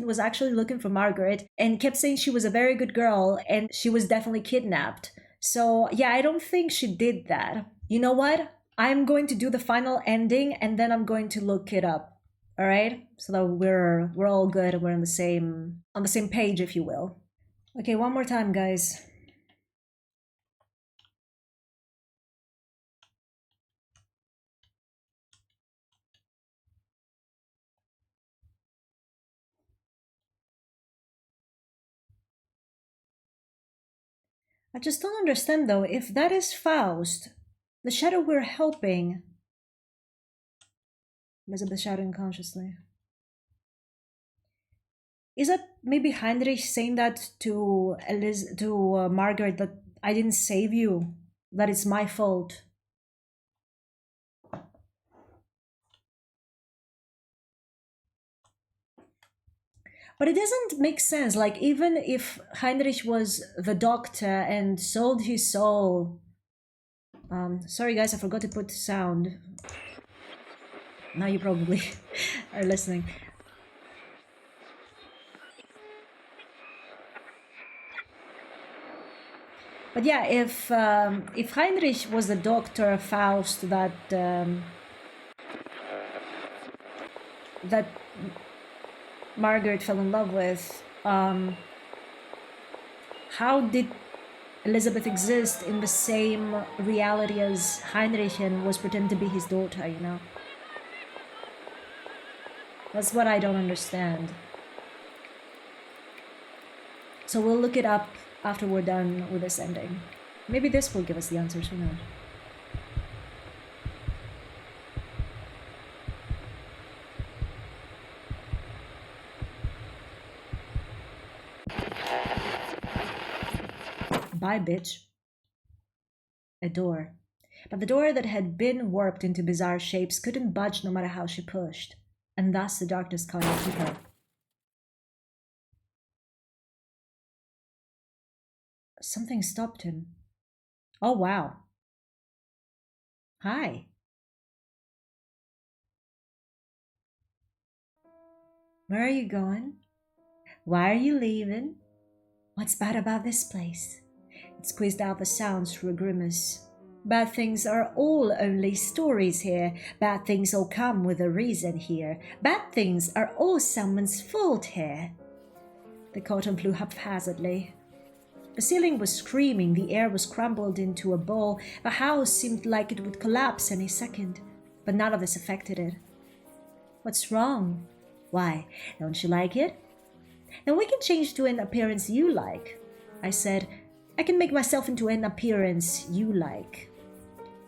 was actually looking for Margaret and kept saying she was a very good girl and she was definitely kidnapped. So yeah, I don't think she did that. You know what? I'm going to do the final ending and then I'm going to look it up. All right, so that we're all good. We're on the same page, if you will. Okay, one more time, guys. I just don't understand though. If that is Faust, the shadow we're helping. Elizabeth shouted unconsciously. Is that maybe Heinrich saying that to Margaret, that I didn't save you, that it's my fault? But it doesn't make sense. Like, even if Heinrich was the doctor and sold his soul. Sorry guys, I forgot to put sound. Now you probably are listening. But yeah, if Heinrich was the doctor Faust that Margaret fell in love with, how did Elizabeth exist in the same reality as Heinrich and was pretending to be his daughter, you know? That's what I don't understand. So we'll look it up after we're done with this ending. Maybe this will give us the answers, who knows? Bye, bitch. A door. But the door that had been warped into bizarre shapes couldn't budge no matter how she pushed, and thus the darkness caught up with her. Something stopped him. Oh, wow. Hi. Where are you going? Why are you leaving? What's bad about this place? It squeezed out the sounds through a grimace. Bad things are all only stories here. Bad things all come with a reason here. Bad things are all someone's fault here. The curtain flew haphazardly. The ceiling was screaming, the air was crumbled into a ball, the house seemed like it would collapse any second, but none of this affected it. What's wrong? Why, don't you like it? Then we can change to an appearance you like. I said, I can make myself into an appearance you like.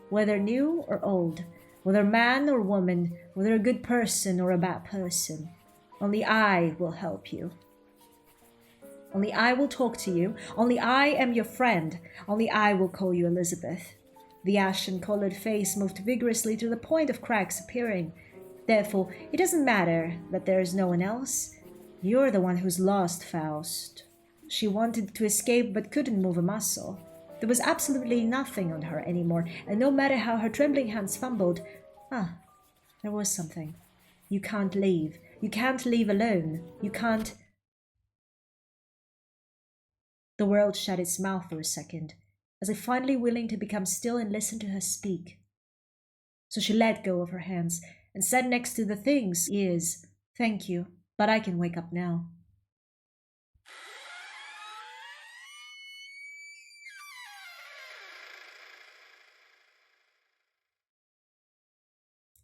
Whether new or old, whether man or woman, whether a good person or a bad person, only I will help you. Only I will talk to you. Only I am your friend. Only I will call you Elizabeth. The ashen-colored face moved vigorously to the point of cracks appearing. Therefore, it doesn't matter that there is no one else. You're the one who's lost, Faust. She wanted to escape but couldn't move a muscle. There was absolutely nothing on her anymore, and no matter how her trembling hands fumbled, there was something. You can't leave. You can't leave alone. You can't... The world shut its mouth for a second, as if finally willing to become still and listen to her speak. So she let go of her hands and said next to the thing's ears, "Thank you, but I can wake up now."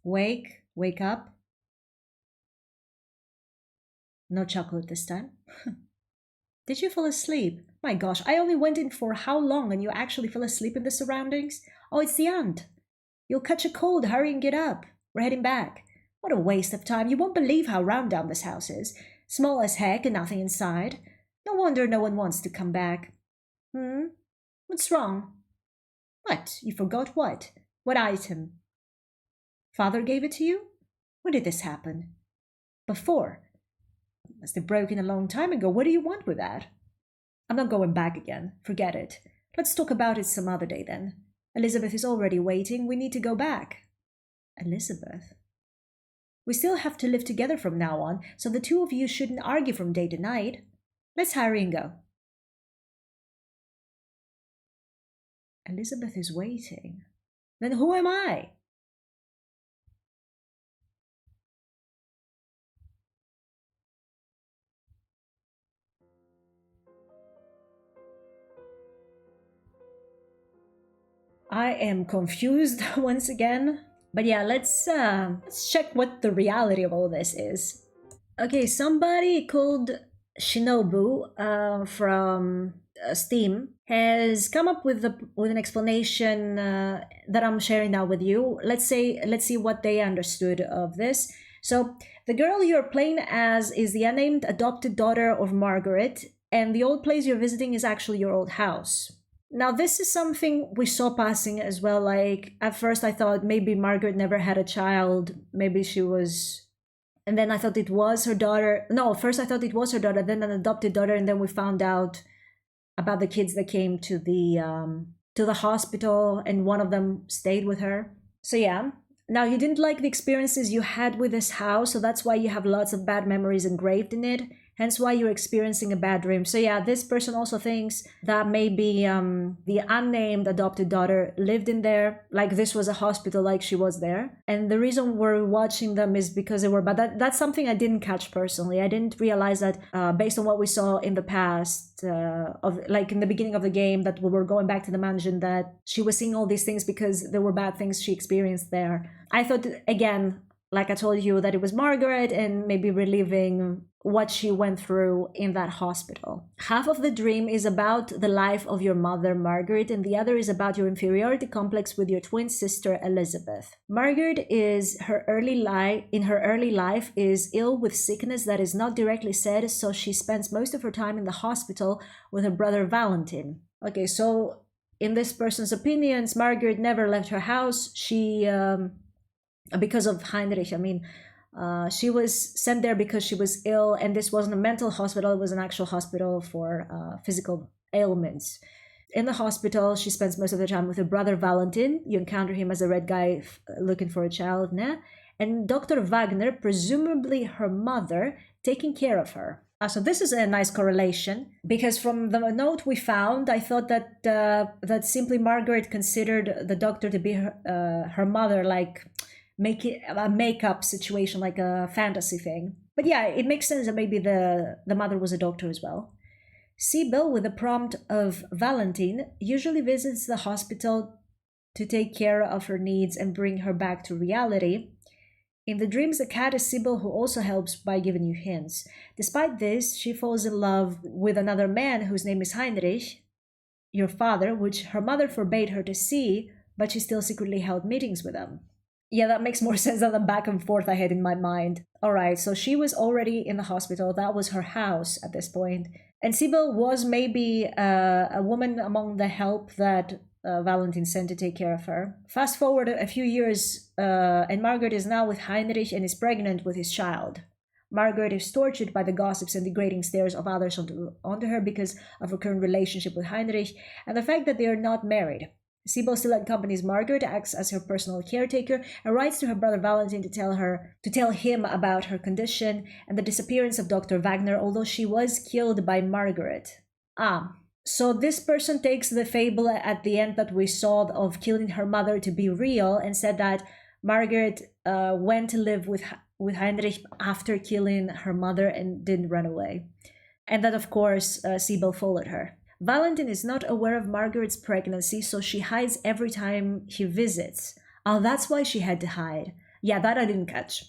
Wake up. No chocolate this time. Did you fall asleep? My gosh, I only went in for how long and you actually fell asleep in the surroundings? Oh, it's the aunt. You'll catch a cold. Hurry and get up. We're heading back. What a waste of time. You won't believe how run down this house is. Small as heck and nothing inside. No wonder no one wants to come back. What's wrong? What? You forgot what? What item? Father gave it to you? When did this happen? Before. Must have broken a long time ago. What do you want with that? I'm not going back again. Forget it. Let's talk about it some other day then. Elizabeth is already waiting. We need to go back. Elizabeth? We still have to live together from now on, so the two of you shouldn't argue from day to night. Let's hurry and go. Elizabeth is waiting. Then who am I? I am confused once again. But yeah, let's check what the reality of all this is. Okay, somebody called Shinobu from Steam has come up with an explanation that I'm sharing now with you. Let's see what they understood of this. So the girl you're playing as is the unnamed adopted daughter of Margaret, and the old place you're visiting is actually your old house. Now, this is something we saw passing as well. Like, at first I thought maybe Margaret never had a child. Maybe she was... And then I thought it was her daughter. No, first I thought it was her daughter, then an adopted daughter, and then we found out about the kids that came to the hospital, and one of them stayed with her. So yeah. Now, you didn't like the experiences you had with this house, so that's why you have lots of bad memories engraved in it. Hence why you're experiencing a bad dream. So yeah, this person also thinks that maybe the unnamed adopted daughter lived in there, like this was a hospital, like she was there. And the reason we're watching them is because they were bad. That's something I didn't catch personally. I didn't realize that based on what we saw in the past, like in the beginning of the game, that we were going back to the mansion, that she was seeing all these things because there were bad things she experienced there. I thought, again, like I told you, that it was Margaret and maybe reliving what she went through in that hospital. Half of the dream is about the life of your mother, Margaret, and the other is about your inferiority complex with your twin sister, Elizabeth. Margaret in her early life is ill with sickness that is not directly said, so she spends most of her time in the hospital with her brother Valentin. Okay, so in this person's opinions, Margaret never left her house. She... because of Heinrich, she was sent there because she was ill, and this wasn't a mental hospital, it was an actual hospital for physical ailments. In the hospital, she spends most of the time with her brother Valentin. You encounter him as a red guy looking for a child, and Dr. Wagner, presumably her mother, taking care of her. So this is a nice correlation, because from the note we found, I thought that simply Margaret considered the doctor to be her mother, like make it a make-up situation, like a fantasy thing. But yeah, it makes sense that maybe the mother was a doctor as well. Sibyl, with the prompt of Valentin, usually visits the hospital to take care of her needs and bring her back to reality. In the dreams, the cat is Sibyl, who also helps by giving you hints. Despite this, she falls in love with another man whose name is Heinrich, your father, which her mother forbade her to see, but she still secretly held meetings with him. Yeah, that makes more sense than the back and forth I had in my mind. Alright, so she was already in the hospital. That was her house at this point. And Sibyl was maybe a woman among the help that Valentin sent to take care of her. Fast forward a few years, and Margaret is now with Heinrich and is pregnant with his child. Margaret is tortured by the gossips and degrading stares of others onto her because of her current relationship with Heinrich and the fact that they are not married. Sibyl still accompanies Margaret, acts as her personal caretaker, and writes to her brother Valentin to tell him about her condition and the disappearance of Dr. Wagner, although she was killed by Margaret. So this person takes the fable at the end that we saw of killing her mother to be real, and said that Margaret went to live with Heinrich after killing her mother and didn't run away. And that, of course, Sibyl followed her. Valentin is not aware of Margaret's pregnancy, so she hides every time he visits. Oh, that's why she had to hide. Yeah, that I didn't catch.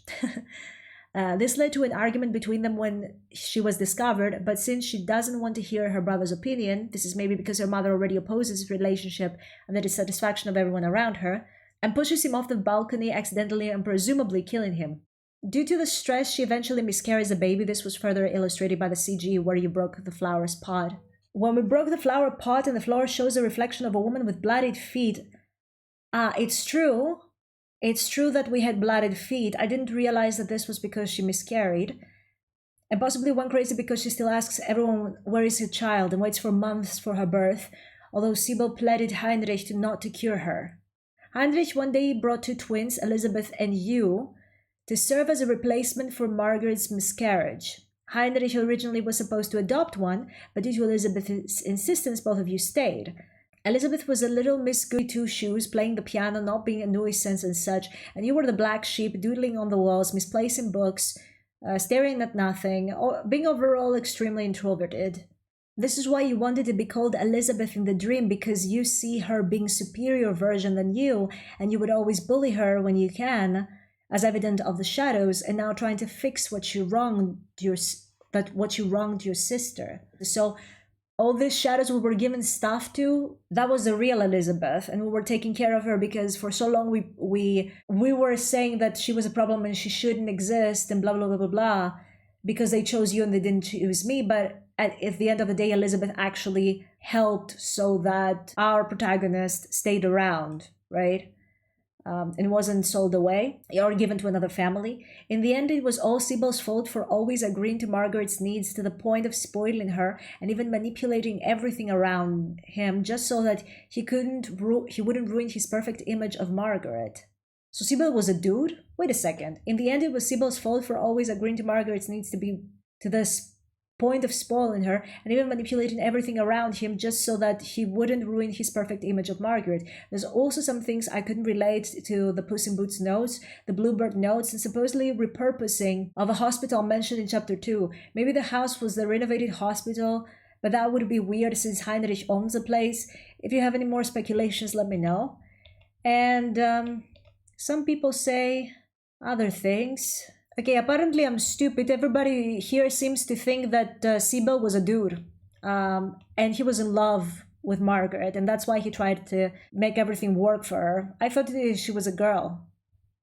This led to an argument between them when she was discovered, but since she doesn't want to hear her brother's opinion, this is maybe because her mother already opposes the relationship and the dissatisfaction of everyone around her, and pushes him off the balcony, accidentally and presumably killing him. Due to the stress, she eventually miscarries the baby. This was further illustrated by the CG where you broke the flower's pot. When we broke the flower pot and the flower shows a reflection of a woman with bloodied feet, it's true. It's true that we had bloodied feet. I didn't realize that this was because she miscarried. And possibly went crazy because she still asks everyone where is her child and waits for months for her birth, although Sibyl pleaded Heinrich not to cure her. Heinrich one day brought 2 twins, Elizabeth and Hugh, to serve as a replacement for Margaret's miscarriage. Heinrich originally was supposed to adopt one, but due to Elizabeth's insistence, both of you stayed. Elizabeth was a little Miss Goody Two-Shoes, playing the piano, not being a nuisance and such, and you were the black sheep, doodling on the walls, misplacing books, staring at nothing, or being overall extremely introverted. This is why you wanted to be called Elizabeth in the dream, because you see her being superior version than you, and you would always bully her when you can, as evident of the shadows, and now trying to fix what you wronged your sister. So all these shadows we were given stuff to, that was the real Elizabeth, and we were taking care of her because for so long we were saying that she was a problem and she shouldn't exist and blah blah blah blah blah because they chose you and they didn't choose me. But at the end of the day, Elizabeth actually helped so that our protagonist stayed around, right? And wasn't sold away or given to another family. In the end, it was all Sibyl's fault for always agreeing to Margaret's needs to the point of spoiling her and even manipulating everything around him just so that he wouldn't ruin his perfect image of Margaret. So Sibyl was a dude? Wait a second. In the end, it was Sibyl's fault for always agreeing to Margaret's needs to this point of spoiling her and even manipulating everything around him just so that he wouldn't ruin his perfect image of Margaret. There's also some things I couldn't relate to the Puss in Boots notes, the Bluebird notes, and supposedly repurposing of a hospital mentioned in chapter 2. Maybe the house was the renovated hospital, but that would be weird since Heinrich owns the place. If you have any more speculations, let me know. And some people say other things. Okay, apparently I'm stupid. Everybody here seems to think that Sibyl was a dude. And he was in love with Margaret, and that's why he tried to make everything work for her. I thought she was a girl.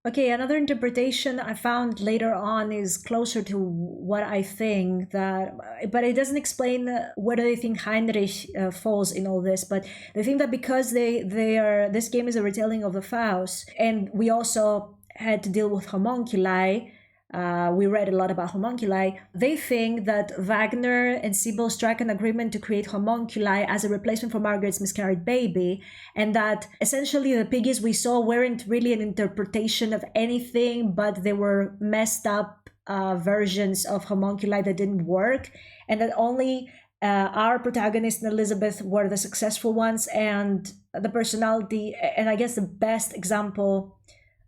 Okay, another interpretation I found later on is closer to what I think, but it doesn't explain where they think Heinrich falls in all this. But they think that because this game is a retelling of the Fausts, and we also had to deal with homunculi. We read a lot about homunculi. They think that Wagner and Sibyl struck an agreement to create homunculi as a replacement for Margaret's miscarried baby, and that essentially the piggies we saw weren't really an interpretation of anything, but they were messed up versions of homunculi that didn't work, and that only our protagonist and Elizabeth were the successful ones, and the personality, and I guess the best example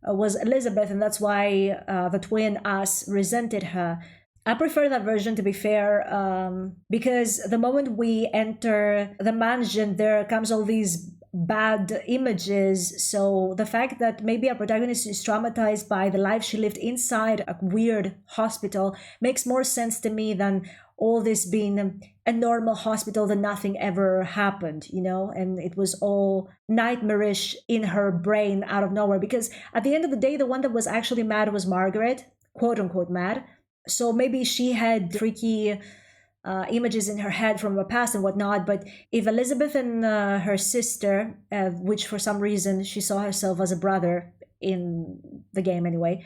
was Elizabeth, and that's why the twin us resented her. I prefer that version, to be fair, because the moment we enter the mansion, there comes all these bad images. So the fact that maybe our protagonist is traumatized by the life she lived inside a weird hospital makes more sense to me than all this being a normal hospital that nothing ever happened, and it was all nightmarish in her brain out of nowhere. Because at the end of the day, the one that was actually mad was Margaret, quote unquote mad. So maybe she had freaky images in her head from her past and whatnot. But if Elizabeth and her sister, which for some reason she saw herself as a brother in the game anyway,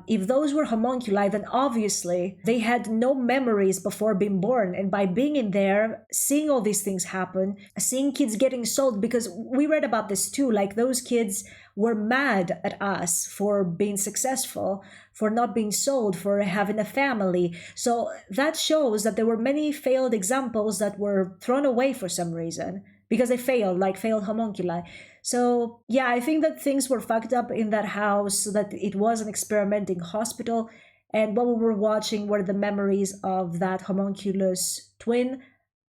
if those were homunculi, then obviously they had no memories before being born. And by being in there, seeing all these things happen, seeing kids getting sold, because we read about this too, like those kids were mad at us for being successful, for not being sold, for having a family. So that shows that there were many failed examples that were thrown away for some reason because they failed, like failed homunculi. So yeah, I think that things were fucked up in that house, so that it was an experimenting hospital. And what we were watching were the memories of that homunculus twin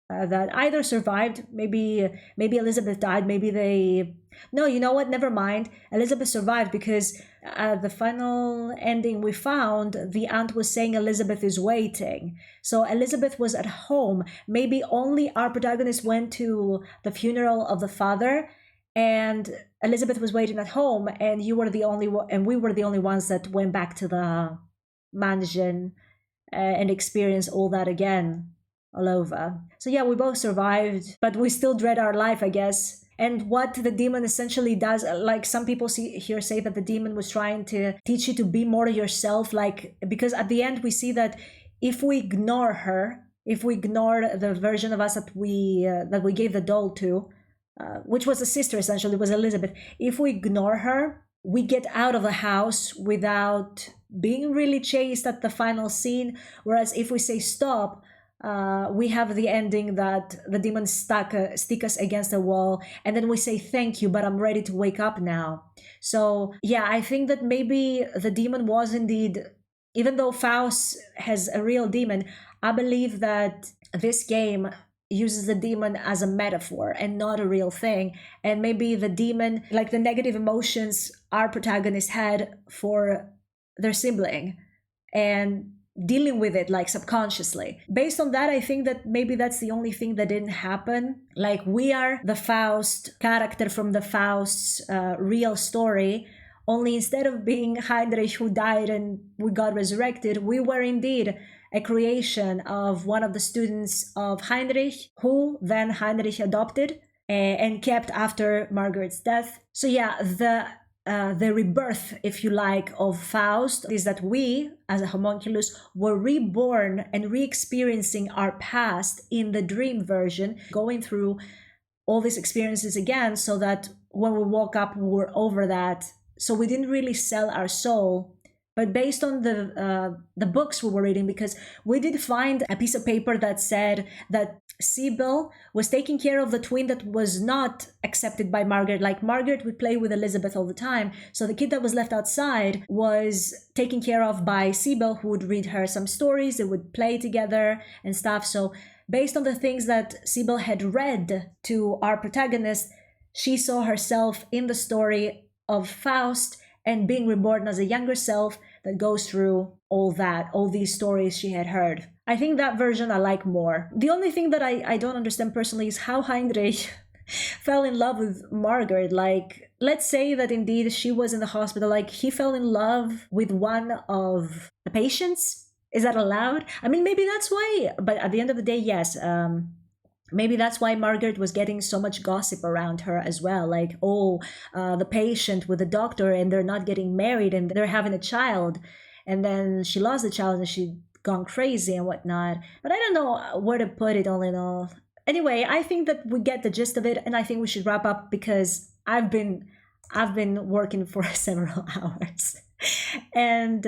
that either survived, maybe Elizabeth died, maybe they... No, you know what? Never mind. Elizabeth survived because at the final ending we found, the aunt was saying Elizabeth is waiting. So Elizabeth was at home. Maybe only our protagonist went to the funeral of the father, and Elizabeth was waiting at home, and we were the only ones that went back to the mansion and experienced all that again, all over. So yeah, we both survived, but we still dread our life, I guess. And what the demon essentially does, like some people here say that the demon was trying to teach you to be more yourself, like, because at the end we see that if we ignore her, if we ignore the version of us that we gave the doll to, which was the sister essentially, was Elizabeth, if we ignore her, we get out of the house without being really chased at the final scene. Whereas if we say stop, we have the ending that the demons stick us against a wall, and then we say thank you, but I'm ready to wake up now. So yeah, I think that maybe the demon was indeed, even though Faust has a real demon, I believe that this game uses the demon as a metaphor and not a real thing. And maybe the demon, like the negative emotions our protagonist had for their sibling, and dealing with it like subconsciously. Based on that, I think that maybe that's the only thing that didn't happen. Like, we are the Faust character from the Faust's real story, only instead of being Heinrich who died and we got resurrected, we were indeed a creation of one of the students of Heinrich, who then Heinrich adopted and kept after Margaret's death. So yeah, the rebirth, if you like, of Faust is that we, as a homunculus, were reborn and re-experiencing our past in the dream version, going through all these experiences again, so that when we woke up, we were over that. So we didn't really sell our soul. But based on the books we were reading, because we did find a piece of paper that said that Sybil was taking care of the twin that was not accepted by Margaret. Like, Margaret would play with Elizabeth all the time. So the kid that was left outside was taken care of by Sybil, who would read her some stories. They would play together and stuff. So based on the things that Sybil had read to our protagonist, she saw herself in the story of Faust and being reborn as a younger self that goes through all these stories she had heard. I think that version I like more. The only thing that I don't understand personally is how Heinrich fell in love with Margaret. Like, let's say that indeed she was in the hospital, like he fell in love with one of the patients. Is that allowed? I mean, maybe that's why, but at the end of the day, yes, maybe that's why Margaret was getting so much gossip around her as well. Like, oh, the patient with the doctor, and they're not getting married, and they're having a child. And then she lost the child and she'd gone crazy and whatnot. But I don't know where to put it all in all. Anyway, I think that we get the gist of it, and I think we should wrap up because I've been working for several hours. And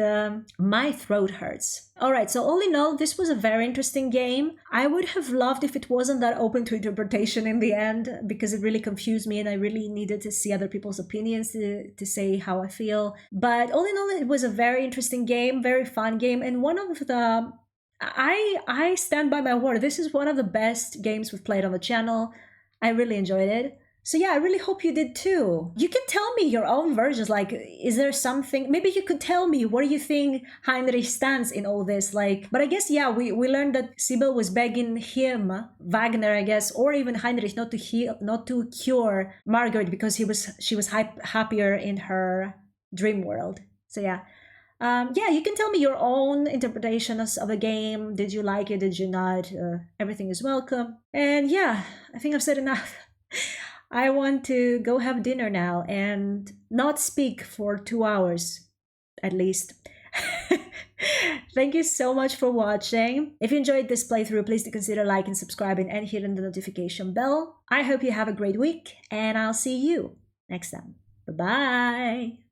my throat hurts. All right, so all in all, this was a very interesting game. I would have loved if it wasn't that open to interpretation in the end, because it really confused me and I really needed to see other people's opinions to say how I feel. But all in all, it was a very interesting game, very fun game, and one of the... I stand by my word. This is one of the best games we've played on the channel. I really enjoyed it. So yeah, I really hope you did too. You can tell me your own versions. Like, is there something, maybe you could tell me where you think Heinrich stands in all this. Like, but I guess, yeah, we learned that Sybil was begging him, Wagner, I guess, or even Heinrich, not to cure Margaret, because she was happier in her dream world. So yeah. Yeah, you can tell me your own interpretations of the game. Did you like it? Did you not? Everything is welcome. And yeah, I think I've said enough. I want to go have dinner now and not speak for 2 hours, at least. Thank you so much for watching. If you enjoyed this playthrough, please do consider liking, subscribing, and hitting the notification bell. I hope you have a great week, and I'll see you next time. Bye-bye!